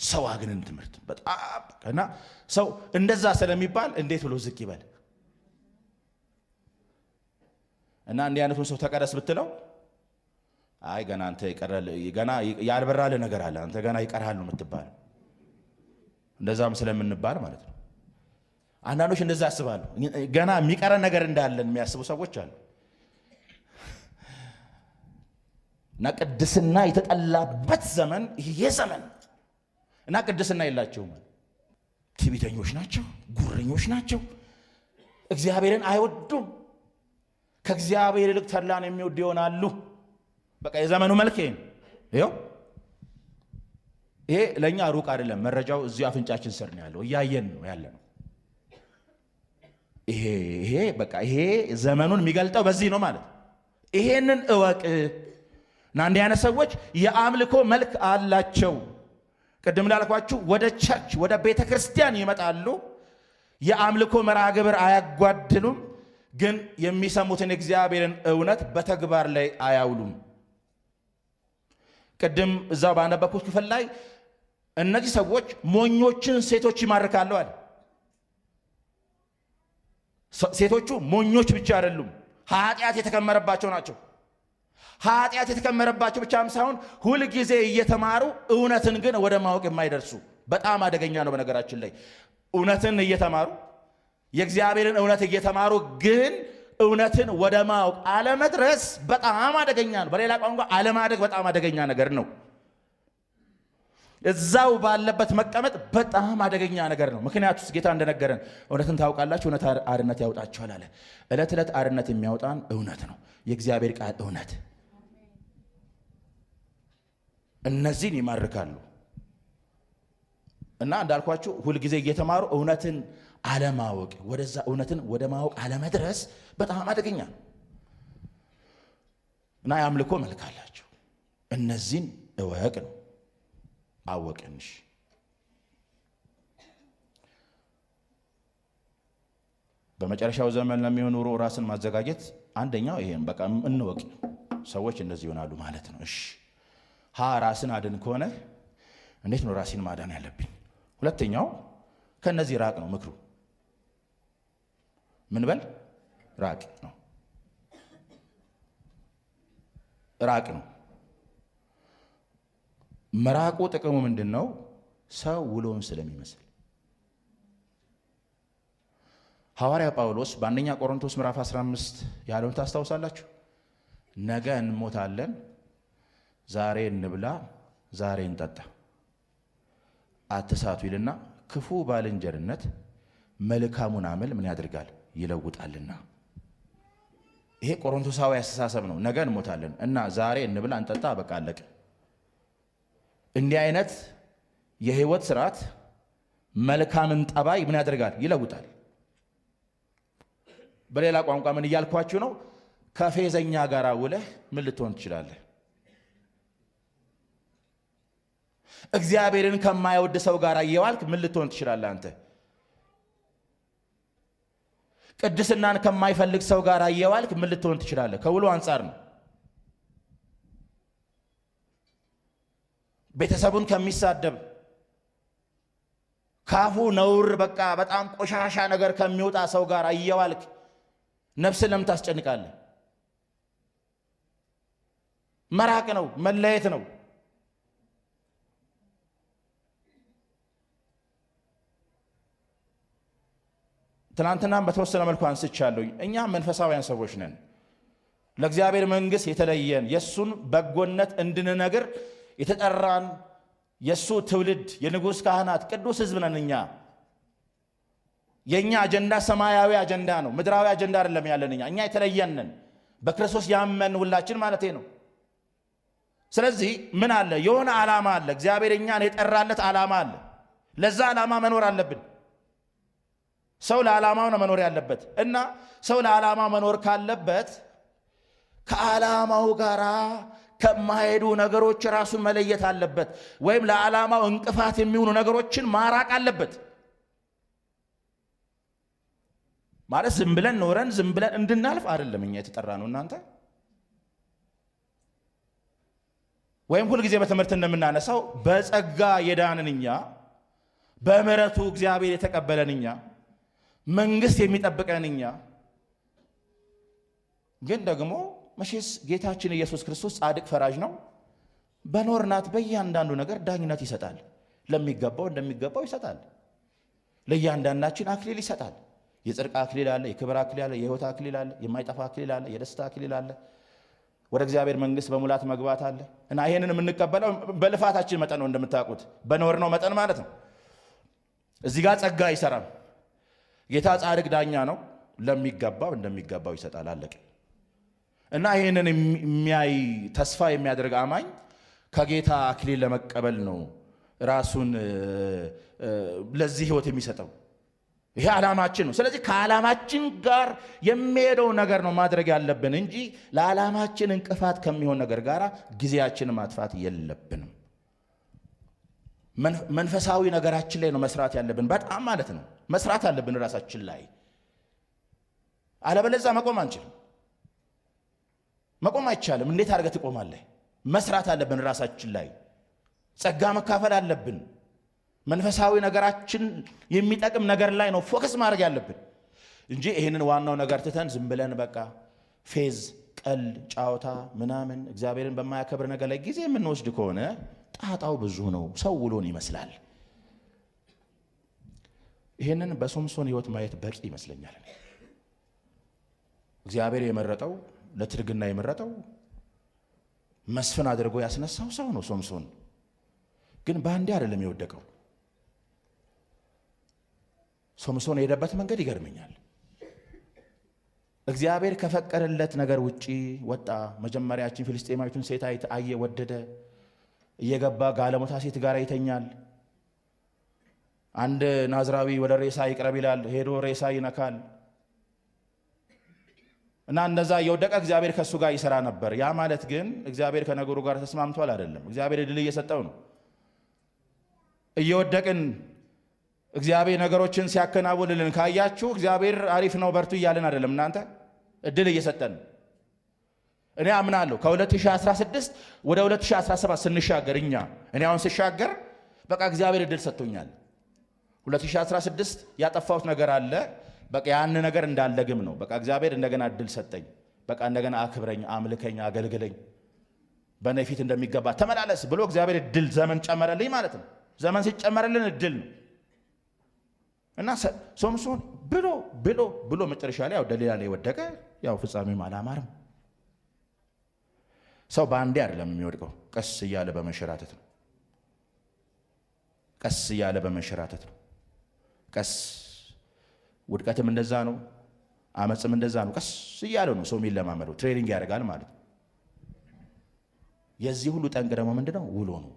ሰው አግንን ትምህርት በጣም እና ሰው እንደዛ ስለሚባል እንዴት ብሎ ዝቅ ይበል? እና እንዲህ አይነቱን ሰው ተቀደስ ብትለው አይ ገና አንተ ይቀራል፣ ገና ያልበራል ነገር አለ፣ አንተ ገና ይቀርሃል ነው የምትባል። እንደዛም ስለምንባል ማለት ነው። አንዳንዶች እንደዛ ያስባሉ። ገና የሚቀረን ነገር እንዳለን የሚያስቡ ሰዎች አሉ። እና ቅድስና የተጠላበት ዘመን ይሄ ዘመን እና ቅድስና የላቸውም። ትዕቢተኞች ናቸው፣ ጉረኞች ናቸው፣ እግዚአብሔርን አይወዱም፣ ከእግዚአብሔር ይልቅ ተድላን የሚወዱ ይሆናሉ። በቃ የዘመኑ መልክ ይሄው። ይሄ ለእኛ ሩቅ አይደለም፣ መረጃው እዚሁ አፍንጫችን ስር ነው ያለው፣ እያየን ነው ያለ ነው። ይሄ በቃ ይሄ ዘመኑን የሚገልጠው በዚህ ነው ማለት። ይሄንን እወቅ። እና እንዲህ አይነት ሰዎች የአምልኮ መልክ አላቸው። ቅድም ላልኳችሁ ወደ ቸርች ወደ ቤተ ክርስቲያን ይመጣሉ፣ የአምልኮ መርሃ ግብር አያጓድሉም፣ ግን የሚሰሙትን እግዚአብሔርን እውነት በተግባር ላይ አያውሉም። ቅድም እዛው ባነበብኩት ክፍል ላይ እነዚህ ሰዎች ሞኞችን ሴቶች ይማርካሉ አለ። ሴቶቹ ሞኞች ብቻ አይደሉም፣ ኃጢአት የተከመረባቸው ናቸው። ኃጢአት የተከመረባቸው ብቻም ሳይሆን ሁል ጊዜ እየተማሩ እውነትን ግን ወደ ማወቅ የማይደርሱ በጣም አደገኛ ነው። በነገራችን ላይ እውነትን እየተማሩ የእግዚአብሔርን እውነት እየተማሩ ግን እውነትን ወደ ማወቅ አለመድረስ በጣም አደገኛ ነው። በሌላ ቋንቋ አለማደግ በጣም አደገኛ ነገር ነው። እዛው ባለበት መቀመጥ በጣም አደገኛ ነገር ነው። ምክንያቱም ጌታ እንደነገረን እውነትን ታውቃላችሁ፣ እውነት አርነት ያውጣችኋል አለ። ዕለት ዕለት አርነት የሚያወጣን እውነት ነው፣ የእግዚአብሔር ቃል እውነት። እነዚህን ይማርካሉ። እና እንዳልኳችሁ ሁልጊዜ እየተማሩ እውነትን አለማወቅ፣ ወደዛ እውነትን ወደ ማወቅ አለመድረስ በጣም አደገኛ ነው። እና የአምልኮ መልክ አላቸው። እነዚህን እወቅ ነው። አወቅንሽ። በመጨረሻው ዘመን ለሚሆን ኑሮ ራስን ማዘጋጀት አንደኛው ይሄን በቃ እንወቅ። ሰዎች እንደዚህ ይሆናሉ ማለት ነው። እሺ ራስን አድን ከሆነ እንዴት ነው ራስን ማዳን ያለብኝ? ሁለተኛው ከነዚህ ራቅ ነው ምክሩ። ምን በል ራቅ ነው። ራቅ ነው። መራቁ ጥቅሙ ምንድን ነው? ሰው ውሎውን ስለሚመስል። ሐዋርያ ጳውሎስ በአንደኛ ቆሮንቶስ ምዕራፍ 15 ያለውን ታስታውሳላችሁ? ነገ እንሞታለን፣ ዛሬ እንብላ፣ ዛሬ እንጠጣ፣ አትሳቱ ይልና ክፉ ባልንጀርነት መልካሙን አመል ምን ያደርጋል? ይለውጣልና። ይሄ ቆሮንቶሳዊ አስተሳሰብ ነው። ነገ እንሞታለን እና ዛሬ እንብላ፣ እንጠጣ፣ በቃ አለቀ። እንዲህ አይነት የህይወት ስርዓት መልካምን ጠባይ ምን ያደርጋል? ይለውጣል። በሌላ ቋንቋ ምን እያልኳችሁ ነው? ከፌዘኛ ጋር ውለህ ምን ልትሆን ትችላለህ? እግዚአብሔርን ከማይወድ ሰው ጋር እየዋልክ ምን ልትሆን ትችላለህ? አንተ ቅድስናን ከማይፈልግ ሰው ጋር እየዋልክ ምን ልትሆን ትችላለህ? ከውሎ አንጻር ነው። ቤተሰቡን ከሚሳደብ ካፉ ነውር በቃ በጣም ቆሻሻ ነገር ከሚወጣ ሰው ጋር እየዋልክ ነፍስን ለምን ታስጨንቃለህ? መራቅ ነው፣ መለየት ነው። ትናንትናም በተወሰነ መልኩ አንስቻለሁ። እኛ መንፈሳውያን ሰዎች ነን፣ ለእግዚአብሔር መንግሥት የተለየን የእሱን በጎነት እንድንነግር የተጠራን የእሱ ትውልድ የንጉሥ ካህናት ቅዱስ ሕዝብ ነን። የእኛ አጀንዳ ሰማያዊ አጀንዳ ነው፣ ምድራዊ አጀንዳ አይደለም ያለን። እኛ የተለየን ነን፣ በክርስቶስ ያመን ሁላችን ማለቴ ነው። ስለዚህ ምን አለ? የሆነ ዓላማ አለ። እግዚአብሔር እኛን የጠራለት ዓላማ አለ። ለዛ ዓላማ መኖር አለብን። ሰው ለዓላማው ነው መኖር ያለበት እና ሰው ለዓላማ መኖር ካለበት ከዓላማው ጋር ከማይሄዱ ነገሮች ራሱን መለየት አለበት። ወይም ለዓላማው እንቅፋት የሚሆኑ ነገሮችን ማራቅ አለበት። ማለት ዝም ብለን ኖረን ዝም ብለን እንድናልፍ አይደለም እኛ የተጠራ ነው። እናንተ ወይም ሁልጊዜ በትምህርት እንደምናነሳው በጸጋ የዳንን እኛ፣ በምሕረቱ እግዚአብሔር የተቀበለን እኛ፣ መንግሥት የሚጠብቀን እኛ፣ ግን ደግሞ መቼስ ጌታችን ኢየሱስ ክርስቶስ ጻድቅ ፈራጅ ነው። በኖርናት በእያንዳንዱ ነገር ዳኝነት ይሰጣል። ለሚገባው እንደሚገባው ይሰጣል። ለእያንዳንዳችን አክሊል ይሰጣል። የጽድቅ አክሊል አለ፣ የክብር አክሊል አለ፣ የሕይወት አክሊል አለ፣ የማይጠፋ አክሊል አለ፣ የደስታ አክሊል አለ፣ ወደ እግዚአብሔር መንግሥት በሙላት መግባት አለ። እና ይሄንን የምንቀበለው በልፋታችን መጠን ነው። እንደምታውቁት በኖርነው መጠን ማለት ነው። እዚህ ጋር ጸጋ አይሰራም። ጌታ ጻድቅ ዳኛ ነው። ለሚገባው እንደሚገባው ይሰጣል። አለቀ። እና ይህንን የሚያይ ተስፋ የሚያደርግ አማኝ ከጌታ አክሊል ለመቀበል ነው ራሱን ለዚህ ሕይወት የሚሰጠው። ይሄ ዓላማችን ነው። ስለዚህ ከዓላማችን ጋር የሚሄደው ነገር ነው ማድረግ ያለብን እንጂ ለዓላማችን እንቅፋት ከሚሆን ነገር ጋር ጊዜያችንን ማጥፋት የለብንም። መንፈሳዊ ነገራችን ላይ ነው መስራት ያለብን። በጣም ማለት ነው መስራት አለብን ራሳችን ላይ። አለበለዚያ መቆም አንችልም። መቆም አይቻልም። እንዴት አድርገህ ትቆማለህ? መስራት አለብን ራሳችን ላይ። ጸጋ መካፈል አለብን። መንፈሳዊ ነገራችን የሚጠቅም ነገር ላይ ነው ፎከስ ማድረግ ያለብን እንጂ ይህንን ዋናው ነገር ትተን ዝም ብለን በቃ ፌዝ፣ ቀልድ፣ ጫወታ ምናምን እግዚአብሔርን በማያከብር ነገር ላይ ጊዜ የምንወስድ ከሆነ ጣጣው ብዙ ነው። ሰው ውሎን ይመስላል። ይህንን በሶምሶን ሕይወት ማየት በቂ ይመስለኛል። እግዚአብሔር የመረጠው ለትርግና የመረጠው መስፍን አድርጎ ያስነሳው ሰው ነው ሶምሶን። ግን በአንዴ አይደለም የወደቀው። ሶምሶን የሄደበት መንገድ ይገርመኛል። እግዚአብሔር ከፈቀደለት ነገር ውጪ ወጣ። መጀመሪያችን ፍልስጤማዊቱን ሴት አየ፣ ወደደ። እየገባ ጋለሞታ ሴት ጋር ይተኛል። አንድ ናዝራዊ ወደ ሬሳ ይቅረብ ይላል። ሄዶ ሬሳ ይነካል። እና እንደዛ እየወደቀ እግዚአብሔር ከእሱ ጋር ይሰራ ነበር። ያ ማለት ግን እግዚአብሔር ከነገሩ ጋር ተስማምቷል አይደለም። እግዚአብሔር ድል እየሰጠው ነው። እየወደቅን እግዚአብሔር ነገሮችን ሲያከናውንልን ካያችሁ እግዚአብሔር አሪፍ ነው በርቱ እያልን አይደለም። እናንተ እድል እየሰጠን። እኔ አምናለሁ ከ2016 ወደ 2017 ስንሻገር እኔ አሁን ስሻገር በቃ እግዚአብሔር እድል ሰጥቶኛል። 2016 ያጠፋሁት ነገር አለ። በቃ ያን ነገር እንዳልደግም ነው። በቃ እግዚአብሔር እንደገና እድል ሰጠኝ። በቃ እንደገና አክብረኝ፣ አምልከኝ፣ አገልግለኝ፣ በእኔ ፊት እንደሚገባ ተመላለስ ብሎ እግዚአብሔር እድል ዘመን ጨመረልኝ ማለት ነው። ዘመን ሲጨመረልን እድል ነው። እና ሶምሶን ብሎ መጨረሻ ላይ ያው ደሊላ ላይ ወደቀ። ያው ፍጻሜም አላማረም። ሰው በአንዴ አይደለም የሚወድቀው፣ ቀስ እያለ በመንሸራተት ነው። ቀስ እያለ በመንሸራተት ነው። ቀስ ውድቀትም እንደዛ ነው። አመፅም እንደዛ ነው። ቀስ እያለ ነው ሰው የሚለማመደው፣ ትሬኒንግ ያደርጋል ማለት ነው። የዚህ ሁሉ ጠንቅ ደግሞ ምንድነው? ውሎ ነው።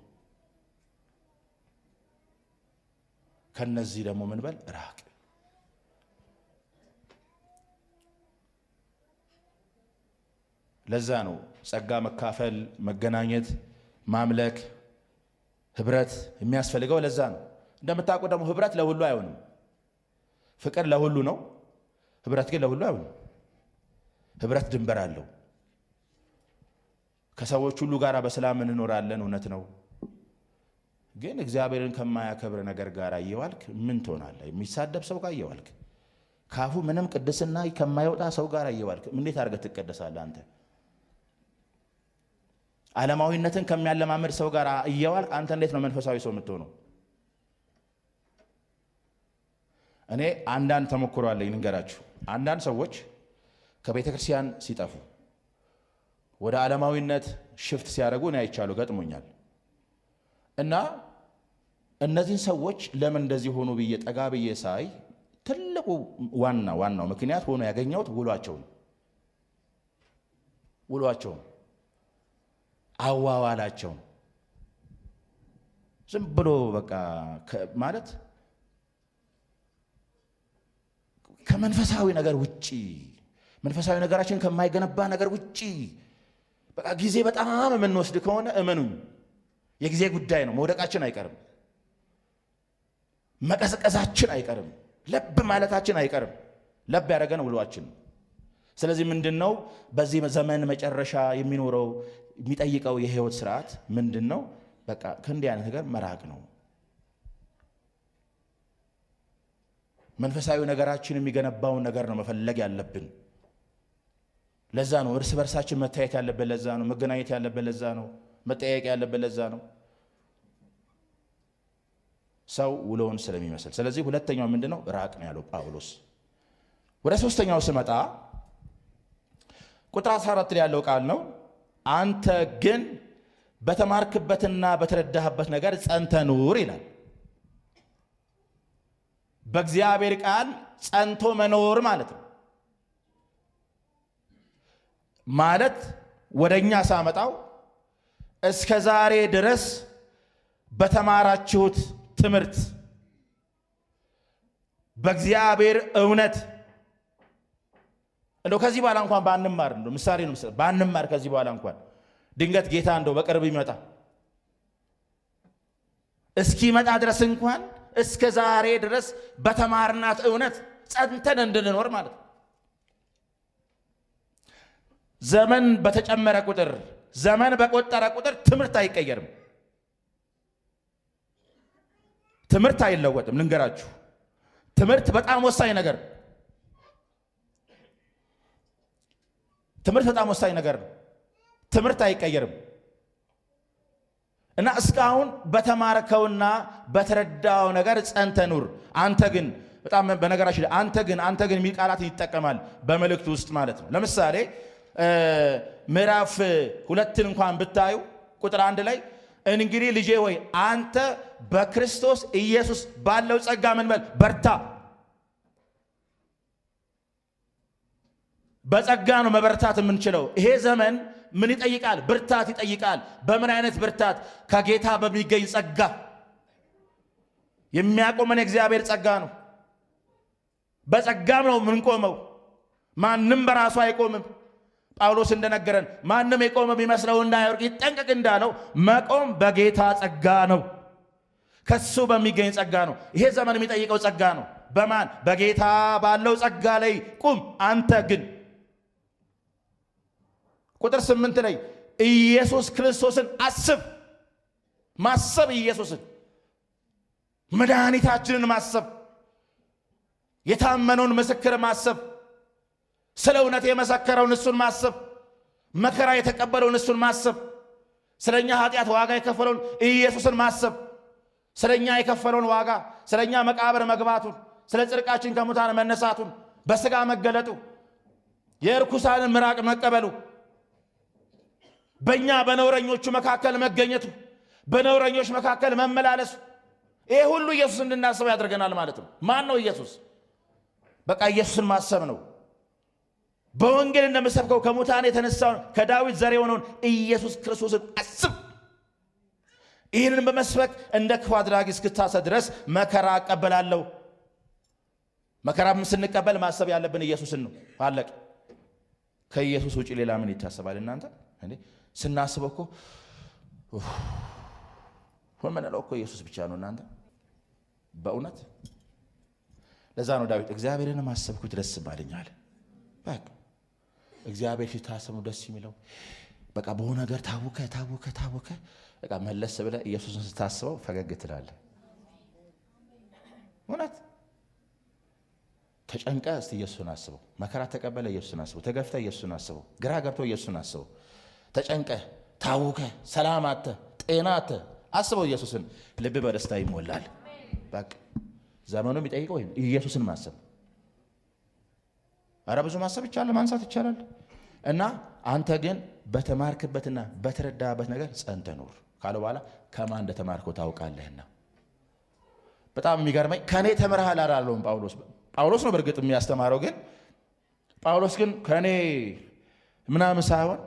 ከነዚህ ደግሞ ምን በል ራቅ። ለዛ ነው ጸጋ መካፈል፣ መገናኘት፣ ማምለክ፣ ህብረት የሚያስፈልገው። ለዛ ነው እንደምታውቁ ደግሞ ህብረት ለሁሉ አይሆንም። ፍቅር ለሁሉ ነው፣ ህብረት ግን ለሁሉ አይሆንም። ህብረት ድንበር አለው። ከሰዎች ሁሉ ጋር በሰላም እንኖራለን፣ እውነት ነው። ግን እግዚአብሔርን ከማያከብር ነገር ጋር እየዋልክ ምን ትሆናለህ? የሚሳደብ ሰው ጋር እየዋልክ፣ ካፉ ምንም ቅድስና ከማይወጣ ሰው ጋር እየዋልክ እንዴት አድርገህ ትቀደሳለህ አንተ? ዓለማዊነትን ከሚያለማመድ ሰው ጋር እየዋልክ አንተ እንዴት ነው መንፈሳዊ ሰው የምትሆነው? እኔ አንዳንድ ተሞክሮ አለኝ ልንገራችሁ። አንዳንድ ሰዎች ከቤተ ክርስቲያን ሲጠፉ ወደ ዓለማዊነት ሽፍት ሲያደርጉ እኔ አይቻለሁ፣ ገጥሞኛል። እና እነዚህን ሰዎች ለምን እንደዚህ ሆኑ ብዬ ጠጋ ብዬ ሳይ ትልቁ ዋናው ምክንያት ሆኖ ያገኘሁት ውሏቸውን፣ አዋዋላቸውን ዝም ብሎ በቃ ማለት ከመንፈሳዊ ነገር ውጪ፣ መንፈሳዊ ነገራችን ከማይገነባ ነገር ውጪ በቃ ጊዜ በጣም የምንወስድ ከሆነ እመኑኝ የጊዜ ጉዳይ ነው። መውደቃችን አይቀርም፣ መቀስቀሳችን አይቀርም፣ ለብ ማለታችን አይቀርም። ለብ ያደረገን ውሏችን። ስለዚህ ምንድነው በዚህ ዘመን መጨረሻ የሚኖረው የሚጠይቀው የህይወት ስርዓት ምንድነው? በቃ ከእንዲህ አይነት ነገር መራቅ ነው። መንፈሳዊ ነገራችን የሚገነባውን ነገር ነው መፈለግ ያለብን። ለዛ ነው እርስ በርሳችን መታየት ያለበት፣ ለዛ ነው መገናኘት ያለበት፣ ለዛ ነው መጠያየቅ ያለበት፣ ለዛ ነው ሰው ውሎውን ስለሚመስል። ስለዚህ ሁለተኛው ምንድነው? ራቅ ነው ያለው ጳውሎስ። ወደ ሶስተኛው ስመጣ ቁጥር 14 ላይ ያለው ቃል ነው። አንተ ግን በተማርክበትና በተረዳህበት ነገር ጸንተህ ኑር ይላል። በእግዚአብሔር ቃል ጸንቶ መኖር ማለት ነው። ማለት ወደኛ ሳመጣው እስከ ዛሬ ድረስ በተማራችሁት ትምህርት በእግዚአብሔር እውነት እንደው ከዚህ በኋላ እንኳን ባንማር እንደው ምሳሌ ነው ባንማር ከዚህ በኋላ እንኳን ድንገት ጌታ እንደው በቅርብ ይመጣ እስኪመጣ ድረስ እንኳን እስከ ዛሬ ድረስ በተማርናት እውነት ጸንተን እንድንኖር ማለት ነው። ዘመን በተጨመረ ቁጥር ዘመን በቆጠረ ቁጥር ትምህርት አይቀየርም፣ ትምህርት አይለወጥም። ልንገራችሁ፣ ትምህርት በጣም ወሳኝ ነገር፣ ትምህርት በጣም ወሳኝ ነገር ነው። ትምህርት አይቀየርም እና እስካሁን በተማርከውና በተረዳው ነገር ጸንተህ ኑር። አንተ ግን በጣም በነገራችን ላይ አንተ ግን የሚል ቃላት ይጠቀማል በመልእክቱ ውስጥ ማለት ነው። ለምሳሌ ምዕራፍ 2 እንኳን ብታዩ ቁጥር 1 ላይ እንግዲህ ልጄ ሆይ አንተ በክርስቶስ ኢየሱስ ባለው ጸጋ ምን በል በርታ። በጸጋ ነው መበርታት የምንችለው። ይሄ ዘመን ምን ይጠይቃል? ብርታት ይጠይቃል። በምን አይነት ብርታት? ከጌታ በሚገኝ ጸጋ። የሚያቆመን የእግዚአብሔር ጸጋ ነው። በጸጋም ነው የምንቆመው። ማንም በራሱ አይቆምም። ጳውሎስ እንደነገረን ማንም የቆመ ቢመስለው እንዳይወድቅ ይጠንቀቅ እንዳለው መቆም በጌታ ጸጋ ነው፣ ከሱ በሚገኝ ጸጋ ነው። ይሄ ዘመን የሚጠይቀው ጸጋ ነው። በማን? በጌታ ባለው ጸጋ ላይ ቁም። አንተ ግን ቁጥር 8 ላይ ኢየሱስ ክርስቶስን አስብ። ማሰብ ኢየሱስን መድኃኒታችንን ማሰብ፣ የታመነውን ምስክር ማሰብ፣ ስለ እውነት የመሰከረውን እሱን ማሰብ፣ መከራ የተቀበለውን እሱን ማሰብ፣ ስለኛ ኃጢአት ዋጋ የከፈለውን ኢየሱስን ማሰብ፣ ስለኛ የከፈለውን ዋጋ፣ ስለኛ መቃብር መግባቱን፣ ስለ ጽድቃችን ከሙታን መነሳቱን፣ በሥጋ መገለጡ፣ የርኩሳንን ምራቅ መቀበሉ፣ በእኛ በነውረኞቹ መካከል መገኘቱ፣ በነውረኞች መካከል መመላለሱ፣ ይሄ ሁሉ ኢየሱስ እንድናስበው ያደርገናል ማለት ነው። ማን ነው ኢየሱስ? በቃ ኢየሱስን ማሰብ ነው። በወንጌል እንደምሰብከው ከሙታን የተነሳውን ከዳዊት ዘር የሆነውን ኢየሱስ ክርስቶስን አስብ። ይህንን በመስበክ እንደ ክፉ አድራጊ እስክታሰር ድረስ መከራ እቀበላለሁ። መከራም ስንቀበል ማሰብ ያለብን ኢየሱስን ነው። አለቅ። ከኢየሱስ ውጪ ሌላ ምን ይታሰባል? እናንተ እንዴ ስናስበው እኮ ወመነለው እኮ ኢየሱስ ብቻ ነው እናንተ በእውነት። ለዛ ነው ዳዊት እግዚአብሔርን ማሰብኩት ደስ ባለኛል። በቃ እግዚአብሔር ሲታሰብ ደስ የሚለው በቃ በሆነ ነገር ታወከ በቃ መለስ ብለህ ኢየሱስን ስታስበው ፈገግ ትላለህ። እውነት ተጨንቀ እስቲ ኢየሱስን አስበው። መከራ ተቀበለ ኢየሱስን አስበው። ተገፍተ ኢየሱስን አስበው። ግራ ገብቶ ኢየሱስን አስበው። ተጨንቀ ታወከ ሰላም አተ ጤና አተ አስበው ኢየሱስን። ልብ በደስታ ይሞላል። በቃ ዘመኑ የሚጠይቀው ኢየሱስን ማሰብ። አረ ብዙ ማሰብ ይቻላል፣ ማንሳት ይቻላል። እና አንተ ግን በተማርክበትና በተረዳበት ነገር ጸንተህ ኑር ካለ በኋላ ከማን እንደተማርከው ታውቃለህና። በጣም የሚገርመኝ ከኔ ተምረሃል አላለውም ጳውሎስ ነው በእርግጥ የሚያስተማረው፣ ግን ጳውሎስ ግን ከኔ ምናምን ሳይሆን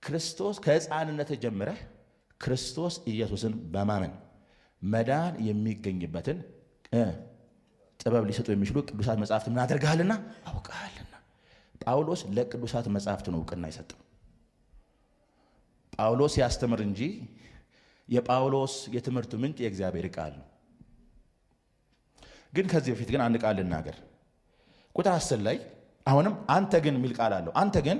ክርስቶስ ከሕፃንነት ጀምረህ ክርስቶስ ኢየሱስን በማመን መዳን የሚገኝበትን ጥበብ ሊሰጡ የሚችሉ ቅዱሳት መጻሕፍት ምን አድርገሃልና አውቀሃልና። ጳውሎስ ለቅዱሳት መጻሕፍት ነው እውቅና አይሰጥም። ጳውሎስ ያስተምር እንጂ የጳውሎስ የትምህርቱ ምንጭ የእግዚአብሔር ቃል ነው። ግን ከዚህ በፊት ግን አንድ ቃል ልናገር። ቁጥር 10 ላይ አሁንም አንተ ግን የሚል ቃል አለው። አንተ ግን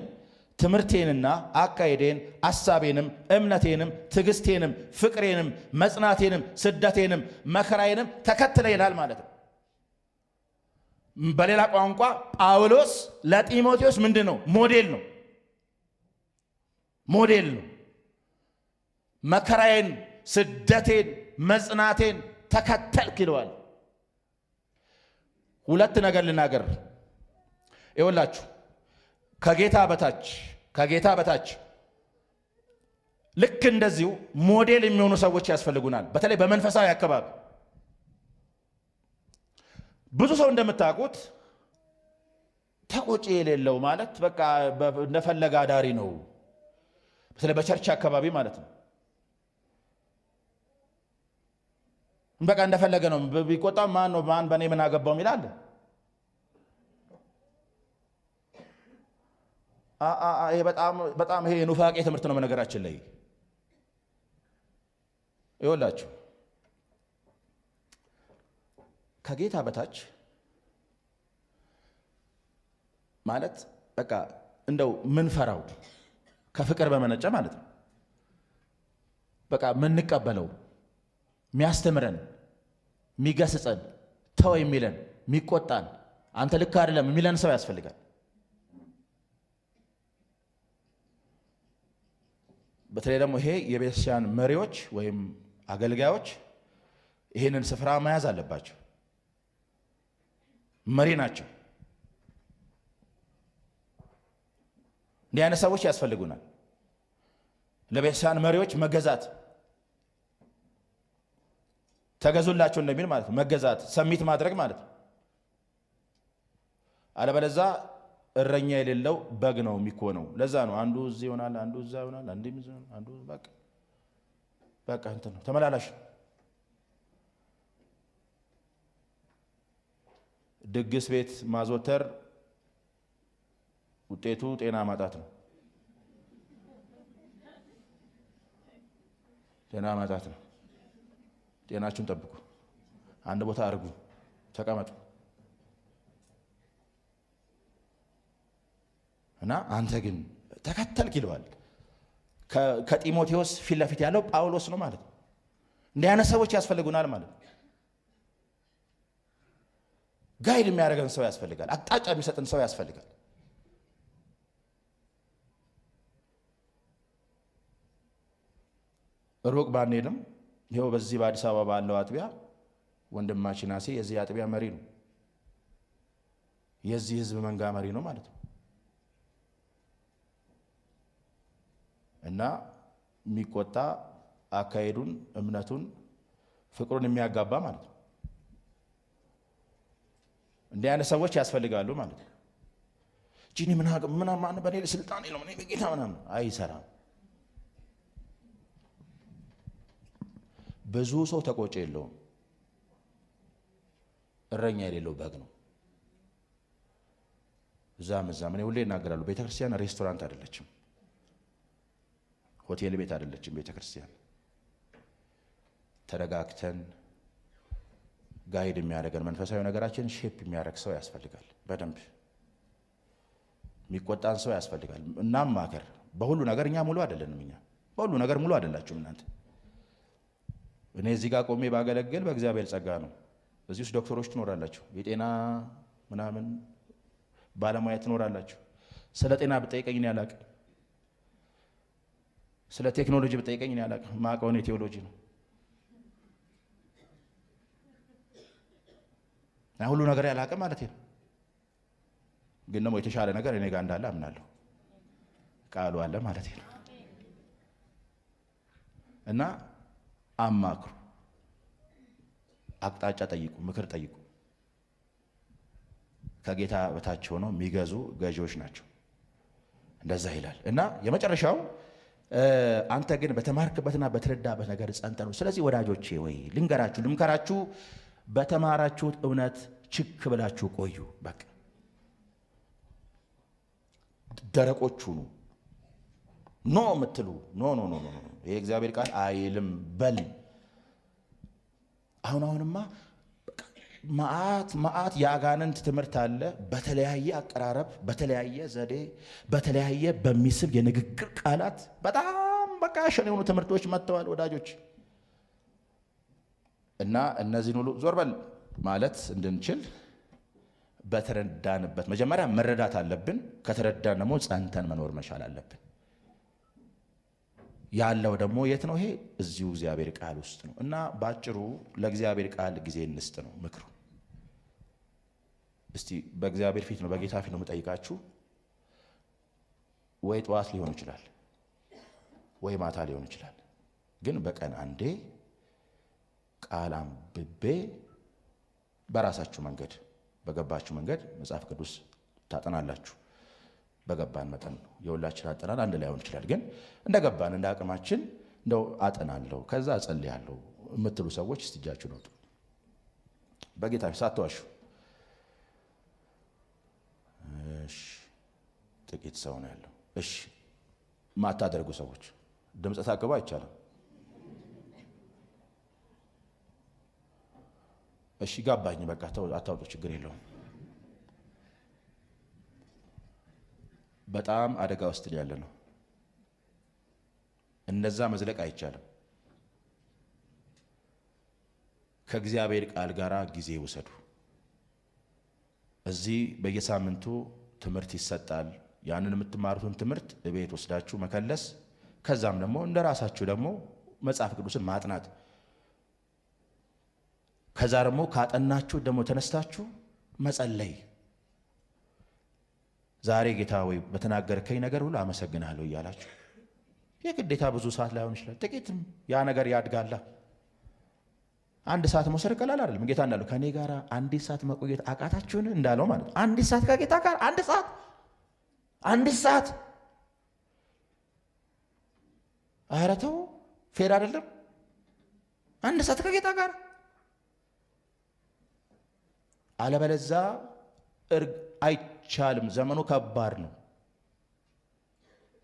ትምህርቴንና አካሄዴን አሳቤንም እምነቴንም ትዕግስቴንም ፍቅሬንም መጽናቴንም ስደቴንም መከራዬንም ተከትለ ይላል ማለት ነው። በሌላ ቋንቋ ጳውሎስ ለጢሞቴዎስ ምንድን ነው? ሞዴል ነው። ሞዴል ነው። መከራዬን፣ ስደቴን፣ መጽናቴን ተከተልክ ይለዋል። ሁለት ነገር ልናገር ይኸውላችሁ፣ ከጌታ በታች ልክ እንደዚሁ ሞዴል የሚሆኑ ሰዎች ያስፈልጉናል። በተለይ በመንፈሳዊ አካባቢ ብዙ ሰው እንደምታውቁት ተቆጪ የሌለው ማለት በቃ እንደፈለገ አዳሪ ነው። በተለይ በቸርች አካባቢ ማለት ነው። በቃ እንደፈለገ ነው። ቢቆጣ ማን በእኔ ምን አገባው ይላል። ይሄ በጣም ይሄ ኑፋቄ ትምህርት ነው። በነገራችን ላይ ይኸውላችሁ ከጌታ በታች ማለት በቃ እንደው ምንፈራው ከፍቅር በመነጨ ማለት ነው። በቃ ምንቀበለው፣ ሚያስተምረን፣ ሚገስጸን፣ ተው የሚለን፣ ሚቆጣን፣ አንተ ልክ አይደለም የሚለን ሰው ያስፈልጋል። በተለይ ደግሞ ይሄ የቤተክርስቲያን መሪዎች ወይም አገልጋዮች ይሄንን ስፍራ መያዝ አለባቸው። መሪ ናቸው። እንዲህ አይነት ሰዎች ያስፈልጉናል። ለቤተክርስቲያን መሪዎች መገዛት፣ ተገዙላቸው እንደሚል ማለት ነው። መገዛት፣ ሰሚት ማድረግ ማለት ነው። አለበለዚያ እረኛ የሌለው በግ ነው የሚኮነው። ለዛ ነው አንዱ እዚህ ይሆናል፣ አንዱ እዛ ይሆናል፣ አንዱ በቃ እንትን ነው፣ ተመላላሽ ነው። ድግስ ቤት ማዘውተር ውጤቱ ጤና ማጣት ነው። ጤና ማጣት ነው። ጤናችሁን ጠብቁ። አንድ ቦታ አርጉ፣ ተቀመጡ እና አንተ ግን ተከተልክ ይለዋል። ከጢሞቴዎስ ፊት ለፊት ያለው ጳውሎስ ነው ማለት ነው። እንዲህ አይነት ሰዎች ያስፈልጉናል ማለት ነው። ጋይድ የሚያደርገን ሰው ያስፈልጋል። አቅጣጫ የሚሰጥን ሰው ያስፈልጋል። ሩቅ ባንሄድም ይኸው በዚህ በአዲስ አበባ ባለው አጥቢያ ወንድማችን አሴ የዚህ አጥቢያ መሪ ነው። የዚህ ህዝብ መንጋ መሪ ነው ማለት ነው እና የሚቆጣ አካሄዱን፣ እምነቱን፣ ፍቅሩን የሚያጋባ ማለት ነው። እንዲህ አይነት ሰዎች ያስፈልጋሉ ማለት ነው። ጂኒ ምናምን በኔ ስልጣን የለውም እኔ በጌታ ምናምን አይሰራም። ብዙ ሰው ተቆጪ የለውም። እረኛ የሌለው በግ ነው። እዛም እኔ ሁሌ እናገራለሁ። ቤተክርስቲያን ሬስቶራንት አይደለችም፣ ሆቴል ቤት አይደለችም። ቤተክርስቲያን ተረጋግተን ጋይድ የሚያደርገን መንፈሳዊ ነገራችን ሼፕ የሚያደርግ ሰው ያስፈልጋል። በደንብ የሚቆጣን ሰው ያስፈልጋል። እናም ማከር በሁሉ ነገር እኛ ሙሉ አይደለንም። እኛ በሁሉ ነገር ሙሉ አይደላችሁም እናንተ። እኔ እዚህ ጋር ቆሜ ባገለግል በእግዚአብሔር ጸጋ ነው። እዚህ ውስጥ ዶክተሮች ትኖራላችሁ፣ የጤና ምናምን ባለሙያ ትኖራላችሁ። ስለ ጤና ብጠይቀኝ እኔ አላቅም። ስለ ቴክኖሎጂ ብጠይቀኝ እኔ አላቅም። ማውቀው እኔ ቴዎሎጂ ነው። ሁሉ ነገር ያላቀ ማለት ነው። ግን ደግሞ የተሻለ ነገር እኔ ጋር እንዳለ አምናለሁ። ቃሉ አለ ማለት ነው። እና አማክሩ፣ አቅጣጫ ጠይቁ፣ ምክር ጠይቁ። ከጌታ በታች ሆነው የሚገዙ ገዢዎች ናቸው። እንደዛ ይላል። እና የመጨረሻው አንተ ግን በተማርክበትና በተረዳበት ነገር ጸንተ ነው። ስለዚህ ወዳጆቼ ወይ ልምከራችሁ በተማራችሁት እውነት ችክ ብላችሁ ቆዩ። በቃ ደረቆቹ ነው ኖ የምትሉ ኖ ይሄ እግዚአብሔር ቃል አይልም በል። አሁንማ ማአት የአጋንንት ትምህርት አለ። በተለያየ አቀራረብ፣ በተለያየ ዘዴ፣ በተለያየ በሚስብ የንግግር ቃላት በጣም በቃ ሸን የሆኑ ትምህርቶች መጥተዋል ወዳጆች። እና እነዚህን ሁሉ ዞር በል ማለት እንድንችል በተረዳንበት መጀመሪያ መረዳት አለብን። ከተረዳን ደግሞ ጸንተን መኖር መቻል አለብን። ያለው ደግሞ የት ነው? ይሄ እዚሁ እግዚአብሔር ቃል ውስጥ ነው። እና ባጭሩ ለእግዚአብሔር ቃል ጊዜ እንስጥ ነው ምክሩ። እስቲ በእግዚአብሔር ፊት ነው በጌታ ፊት ነው የምጠይቃችሁ። ወይ ጠዋት ሊሆን ይችላል ወይ ማታ ሊሆን ይችላል። ግን በቀን አንዴ ቃል አንብቤ በራሳችሁ መንገድ በገባችሁ መንገድ መጽሐፍ ቅዱስ ታጠናላችሁ። በገባን መጠን ነው። የሁላችን አጠናን አንድ ላይ ሆን ይችላል። ግን እንደገባን እንደ አቅማችን እንደው አጠናለሁ ከዛ እጸልያለሁ የምትሉ ሰዎች እስቲ እጃችሁን አውጡ። በጌታ ፊት ሳትዋሹ። እሺ ጥቂት ሰው ነው ያለው። እሺ ማታደርጉ ሰዎች ድምጽ ታቅቡ አይቻልም። እሺ ጋባኝ በቃ አታውጡ፣ ችግር የለውም። በጣም አደጋ ውስጥ ያለ ነው። እነዛ መዝለቅ አይቻልም። ከእግዚአብሔር ቃል ጋር ጊዜ ውሰዱ። እዚህ በየሳምንቱ ትምህርት ይሰጣል። ያንን የምትማሩትን ትምህርት ቤት ወስዳችሁ መከለስ፣ ከዛም ደግሞ እንደራሳችሁ ደግሞ መጽሐፍ ቅዱስን ማጥናት፣ ከዛ ደግሞ ካጠናችሁ ደግሞ ተነስታችሁ መጸለይ። ዛሬ ጌታ ወይ በተናገርከኝ ነገር ሁሉ አመሰግናለሁ እያላችሁ የግዴታ ብዙ ሰዓት ላይሆን ይችላል። ጥቂትም ያ ነገር ያድጋላ። አንድ ሰዓት መውሰድ ቀላል አይደለም። ጌታ እንዳለው ከኔ ጋር አንዲት ሰዓት መቆየት አቃታችሁን እንዳለው ማለት ነው። አንዲት ሰዓት ከጌታ ጋር አንዲት ሰዓት ኧረ ተው ፌር አይደለም። አንድ ሰዓት ከጌታ ጋር አለበለዛ አይቻልም። ዘመኑ ከባድ ነው።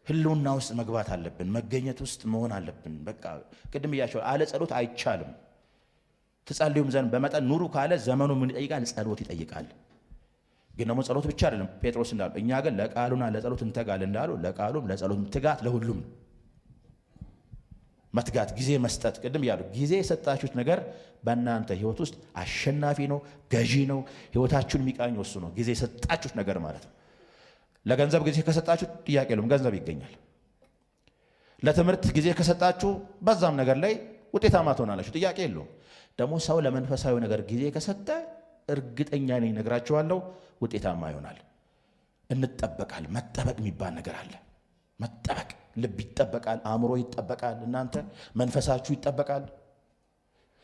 ህልውና ውስጥ መግባት አለብን። መገኘት ውስጥ መሆን አለብን። በቃ ቅድም እያቸው አለ ጸሎት አይቻልም። ትጸልዩም ዘንድ በመጠን ኑሩ ካለ ዘመኑ ምን ይጠይቃል? ጸሎት ይጠይቃል። ግን ደግሞ ጸሎት ብቻ አይደለም። ጴጥሮስ እንዳሉ እኛ ግን ለቃሉና ለጸሎት እንተጋለን እንዳሉ ለቃሉም ለጸሎትም ትጋት ለሁሉም መትጋት፣ ጊዜ መስጠት። ቅድም እያሉ ጊዜ የሰጣችሁት ነገር በእናንተ ህይወት ውስጥ አሸናፊ ነው፣ ገዢ ነው። ህይወታችሁን የሚቃኝ እሱ ነው። ጊዜ የሰጣችሁት ነገር ማለት ነው። ለገንዘብ ጊዜ ከሰጣችሁ ጥያቄ የለውም፣ ገንዘብ ይገኛል። ለትምህርት ጊዜ ከሰጣችሁ በዛም ነገር ላይ ውጤታማ ትሆናላችሁ፣ ጥያቄ የለውም። ደግሞ ሰው ለመንፈሳዊ ነገር ጊዜ ከሰጠ እርግጠኛ ነኝ ነግራችኋለሁ፣ ውጤታማ ይሆናል። እንጠበቃል። መጠበቅ የሚባል ነገር አለ። መጠበቅ፣ ልብ ይጠበቃል፣ አእምሮ ይጠበቃል፣ እናንተ መንፈሳችሁ ይጠበቃል።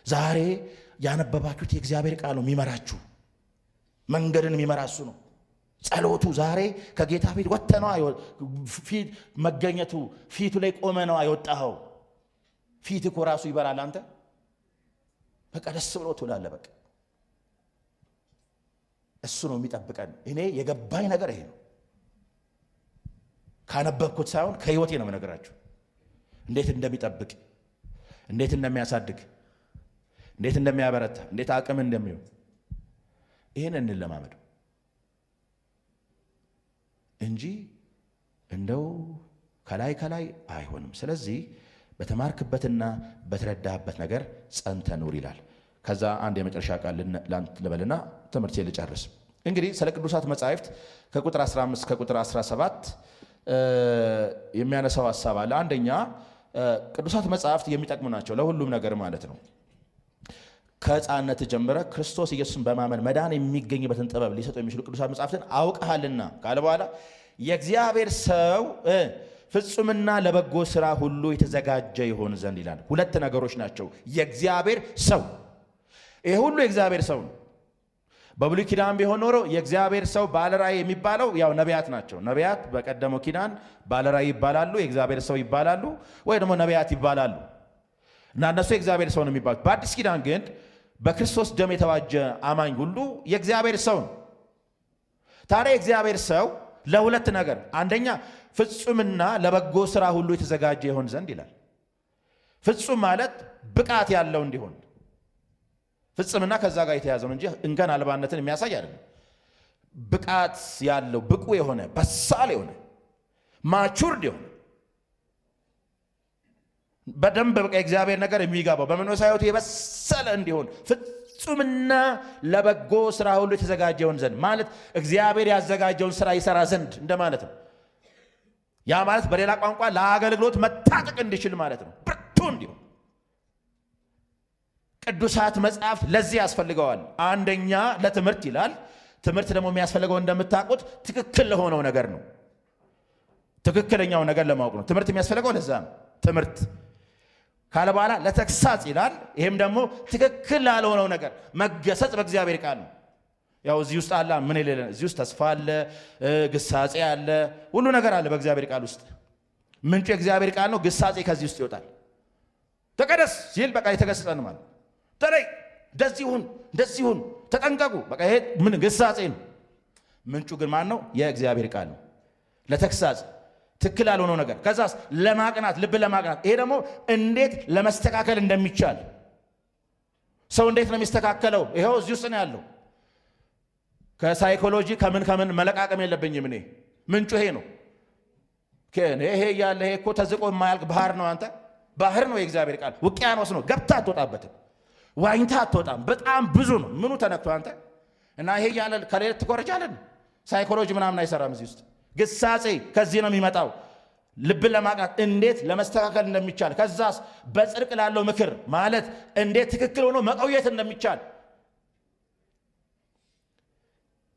ዛሬ ያነበባችሁት የእግዚአብሔር ቃል ነው የሚመራችሁ። መንገድን የሚመራ እሱ ነው። ጸሎቱ ዛሬ ከጌታ ፊት ወጥተህ ነው ፊት መገኘቱ ፊቱ ላይ ቆመ ነው አይወጣኸው። ፊት እኮ ራሱ ይበራል። አንተ በቃ ደስ ብሎ ትውላለህ። በቃ እሱ ነው የሚጠብቀን። እኔ የገባኝ ነገር ይሄ ነው። ካነበብኩት ሳይሆን ከህይወቴ ነው የምነግራችሁ። እንዴት እንደሚጠብቅ፣ እንዴት እንደሚያሳድግ፣ እንዴት እንደሚያበረታ፣ እንዴት አቅም እንደሚሆን ይህን እንለማመድ እንጂ እንደው ከላይ ከላይ አይሆንም። ስለዚህ በተማርክበትና በተረዳህበት ነገር ጸንተህ ኑር ይላል። ከዛ አንድ የመጨረሻ ቃል ልበልና ትምህርቴ ልጨርስ። እንግዲህ ስለ ቅዱሳት መጻሕፍት ከቁጥር 15 ከቁጥር 17 የሚያነሳው ሐሳብ አለ። አንደኛ ቅዱሳት መጻሕፍት የሚጠቅሙ ናቸው ለሁሉም ነገር ማለት ነው። ከሕፃንነት ጀምረ ክርስቶስ ኢየሱስን በማመን መዳን የሚገኝበትን ጥበብ ሊሰጡ የሚችሉ ቅዱሳት መጻሕፍትን አውቀሃልና ካለ በኋላ የእግዚአብሔር ሰው ፍጹምና ለበጎ ሥራ ሁሉ የተዘጋጀ ይሆን ዘንድ ይላል። ሁለት ነገሮች ናቸው። የእግዚአብሔር ሰው፣ ይሄ ሁሉ የእግዚአብሔር ሰው ነው። በብሉይ ኪዳን ቢሆን ኖሮ የእግዚአብሔር ሰው ባለራእይ የሚባለው ያው ነቢያት ናቸው። ነቢያት በቀደመው ኪዳን ባለራእይ ይባላሉ፣ የእግዚአብሔር ሰው ይባላሉ፣ ወይ ደግሞ ነቢያት ይባላሉ እና እነሱ የእግዚአብሔር ሰው ነው የሚባሉት። በአዲስ ኪዳን ግን በክርስቶስ ደም የተዋጀ አማኝ ሁሉ የእግዚአብሔር ሰው ነው። ታዲያ የእግዚአብሔር ሰው ለሁለት ነገር፣ አንደኛ ፍጹምና ለበጎ ሥራ ሁሉ የተዘጋጀ ይሆን ዘንድ ይላል። ፍጹም ማለት ብቃት ያለው እንዲሆን፣ ፍጽምና ከዛ ጋር የተያዘው እንጂ እንከን አልባነትን የሚያሳይ አይደለም። ብቃት ያለው ብቁ የሆነ በሳል የሆነ ማቹርድ የሆነ በደንብ በቃ የእግዚአብሔር ነገር የሚገባው በመንፈሳዊ ሕይወቱ የበሰለ እንዲሆን ፍጹምና ለበጎ ስራ ሁሉ የተዘጋጀውን ዘንድ ማለት እግዚአብሔር ያዘጋጀውን ስራ ይሰራ ዘንድ እንደማለት ነው። ያ ማለት በሌላ ቋንቋ ለአገልግሎት መታጠቅ እንዲችል ማለት ነው። ብርቱ እንዲሆን ቅዱሳት መጽሐፍት ለዚህ ያስፈልገዋል። አንደኛ ለትምህርት ይላል። ትምህርት ደግሞ የሚያስፈልገው እንደምታውቁት ትክክል ለሆነው ነገር ነው። ትክክለኛው ነገር ለማወቅ ነው ትምህርት የሚያስፈልገው። ለዛ ነው ትምህርት ካለ በኋላ ለተግሳጽ ይላል። ይሄም ደግሞ ትክክል ላልሆነው ነገር መገሰጽ በእግዚአብሔር ቃል ነው። ያው እዚህ ውስጥ አለ ምን ይላል? እዚህ ውስጥ ተስፋ አለ፣ ግሳጼ አለ፣ ሁሉ ነገር አለ በእግዚአብሔር ቃል ውስጥ። ምንጩ የእግዚአብሔር ቃል ነው። ግሳጼ ከዚህ ውስጥ ይወጣል። ተቀደስ ሲል በቃ የተገሰጸን ማለት ተለይ፣ እንደዚህ ሁን፣ ተጠንቀቁ፣ በቃ ይሄ ምን ግሳጼ ነው። ምንጩ ግን ማን ነው? የእግዚአብሔር ቃል ነው። ለተግሳጽ ትክክል ያልሆነው ነገር ከዛስ ለማቅናት፣ ልብ ለማቅናት። ይሄ ደግሞ እንዴት ለመስተካከል እንደሚቻል ሰው እንዴት ነው የሚስተካከለው? ይሄው እዚህ ውስጥ ነው ያለው። ከሳይኮሎጂ ከምን መለቃቀም የለብኝም እኔ። ምንጩ ይሄ ነው። ይሄ ያለ ይሄ እኮ ተዝቆ የማያልቅ ባህር ነው። አንተ ባህር ነው የእግዚአብሔር ቃል፣ ውቅያኖስ ነው። ገብታ አትወጣበትም፣ ዋኝታ አትወጣም። በጣም ብዙ ነው። ምኑ ተነክቶ አንተ እና ይሄ ያለ ከሌለ ትኮርጃለን። ሳይኮሎጂ ምናምን አይሰራም እዚህ ውስጥ። ግሳጼ ከዚህ ነው የሚመጣው። ልብን ለማቅናት እንዴት ለመስተካከል እንደሚቻል፣ ከዛስ በጽድቅ ላለው ምክር ማለት እንዴት ትክክል ሆኖ መቆየት እንደሚቻል።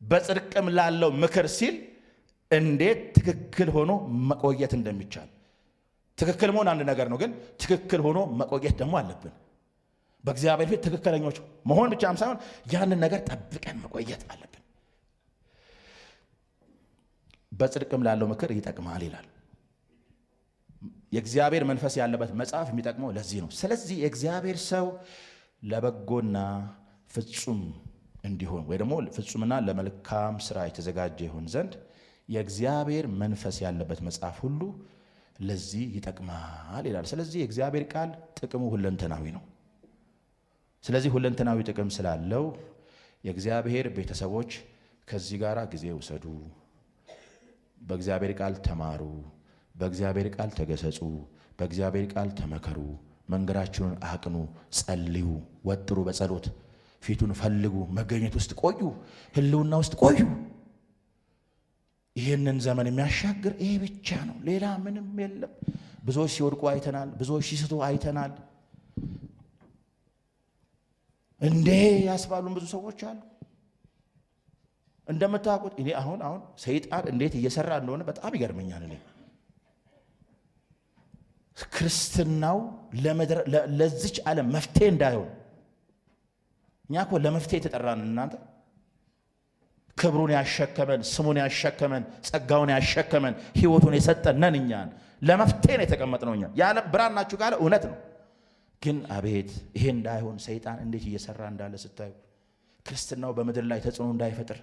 በጽድቅም ላለው ምክር ሲል እንዴት ትክክል ሆኖ መቆየት እንደሚቻል። ትክክል መሆን አንድ ነገር ነው፣ ግን ትክክል ሆኖ መቆየት ደግሞ አለብን። በእግዚአብሔር ፊት ትክክለኞች መሆን ብቻም ሳይሆን ያንን ነገር ጠብቀን መቆየት አለብን። በጽድቅም ላለው ምክር ይጠቅማል ይላል። የእግዚአብሔር መንፈስ ያለበት መጽሐፍ የሚጠቅመው ለዚህ ነው። ስለዚህ የእግዚአብሔር ሰው ለበጎና ፍጹም እንዲሆን ወይ ደግሞ ፍጹምና ለመልካም ስራ የተዘጋጀ ይሆን ዘንድ የእግዚአብሔር መንፈስ ያለበት መጽሐፍ ሁሉ ለዚህ ይጠቅማል ይላል። ስለዚህ የእግዚአብሔር ቃል ጥቅሙ ሁለንተናዊ ነው። ስለዚህ ሁለንተናዊ ጥቅም ስላለው የእግዚአብሔር ቤተሰቦች ከዚህ ጋር ጊዜ ውሰዱ፣ በእግዚአብሔር ቃል ተማሩ፣ በእግዚአብሔር ቃል ተገሰጹ፣ በእግዚአብሔር ቃል ተመከሩ፣ መንገዳችሁን አቅኑ፣ ጸልዩ፣ ወጥሩ፣ በጸሎት ፊቱን ፈልጉ፣ መገኘት ውስጥ ቆዩ፣ ህልውና ውስጥ ቆዩ። ይህንን ዘመን የሚያሻግር ይሄ ብቻ ነው፣ ሌላ ምንም የለም። ብዙዎች ሲወድቁ አይተናል፣ ብዙዎች ሲስቱ አይተናል። እንዴ ያስባሉን ብዙ ሰዎች አሉ። እንደምታውቁት እኔ አሁን ሰይጣን እንዴት እየሰራ እንደሆነ በጣም ይገርመኛል። እኔ ክርስትናው ለዚች ዓለም መፍትሄ እንዳይሆን፣ እኛ እኮ ለመፍትሄ የተጠራን እናንተ፣ ክብሩን ያሸከመን፣ ስሙን ያሸከመን፣ ጸጋውን ያሸከመን፣ ህይወቱን የሰጠን ነን። እኛን ለመፍትሄ ነው የተቀመጥነው። እኛ የዓለም ብርሃን ናችሁ ካለ እውነት ነው። ግን አቤት ይሄ እንዳይሆን ሰይጣን እንዴት እየሰራ እንዳለ ስታዩ፣ ክርስትናው በምድር ላይ ተጽዕኖ እንዳይፈጥር፣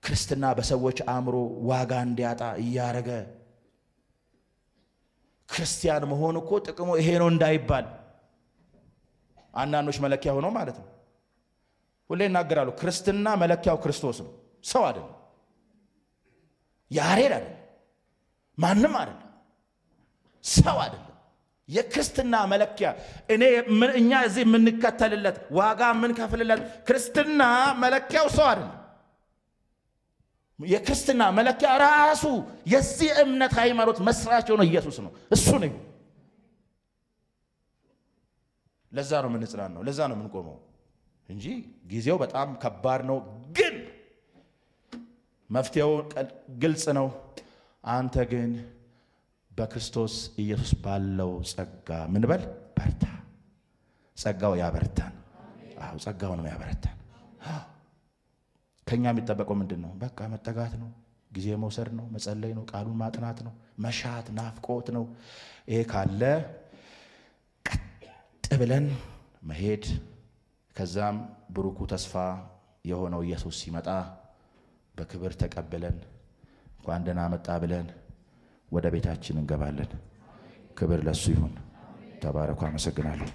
ክርስትና በሰዎች አእምሮ ዋጋ እንዲያጣ እያረገ፣ ክርስቲያን መሆን እኮ ጥቅሙ ይሄ ነው እንዳይባል አንዳንዶች መለኪያ ሆኖ ማለት ነው። ሁሌ ይናገራሉ፣ ክርስትና መለኪያው ክርስቶስ ነው፣ ሰው አይደለም፣ ያሬድ አይደለም፣ ማንም አይደለም፣ ሰው አይደለም። የክርስትና መለኪያ እኛ እዚህ የምንከተልለት ዋጋ የምንከፍልለት ክርስትና መለኪያው ሰው አይደለም። የክርስትና መለኪያ ራሱ የዚህ እምነት ሃይማኖት መስራች የሆነ ኢየሱስ ነው። እሱ ነው። ለዛ ነው የምንጽናናው፣ ለዛ ነው የምንቆመው እንጂ ጊዜው በጣም ከባድ ነው። ግን መፍትሄው ግልጽ ነው። አንተ ግን በክርስቶስ ኢየሱስ ባለው ጸጋ ምን በል? በርታ። ጸጋው ያበረታን። አዎ ጸጋው ነው ያበረታን። ከኛ የሚጠበቀው ምንድን ነው? በቃ መጠጋት ነው፣ ጊዜ መውሰድ ነው፣ መጸለይ ነው፣ ቃሉን ማጥናት ነው፣ መሻት ናፍቆት ነው። ይሄ ካለ ቀጥ ብለን መሄድ፣ ከዛም ብሩኩ ተስፋ የሆነው ኢየሱስ ሲመጣ በክብር ተቀብለን እንኳን ደህና መጣ ብለን ወደ ቤታችን እንገባለን። ክብር ለሱ ይሁን። ተባረኩ። አመሰግናለሁ።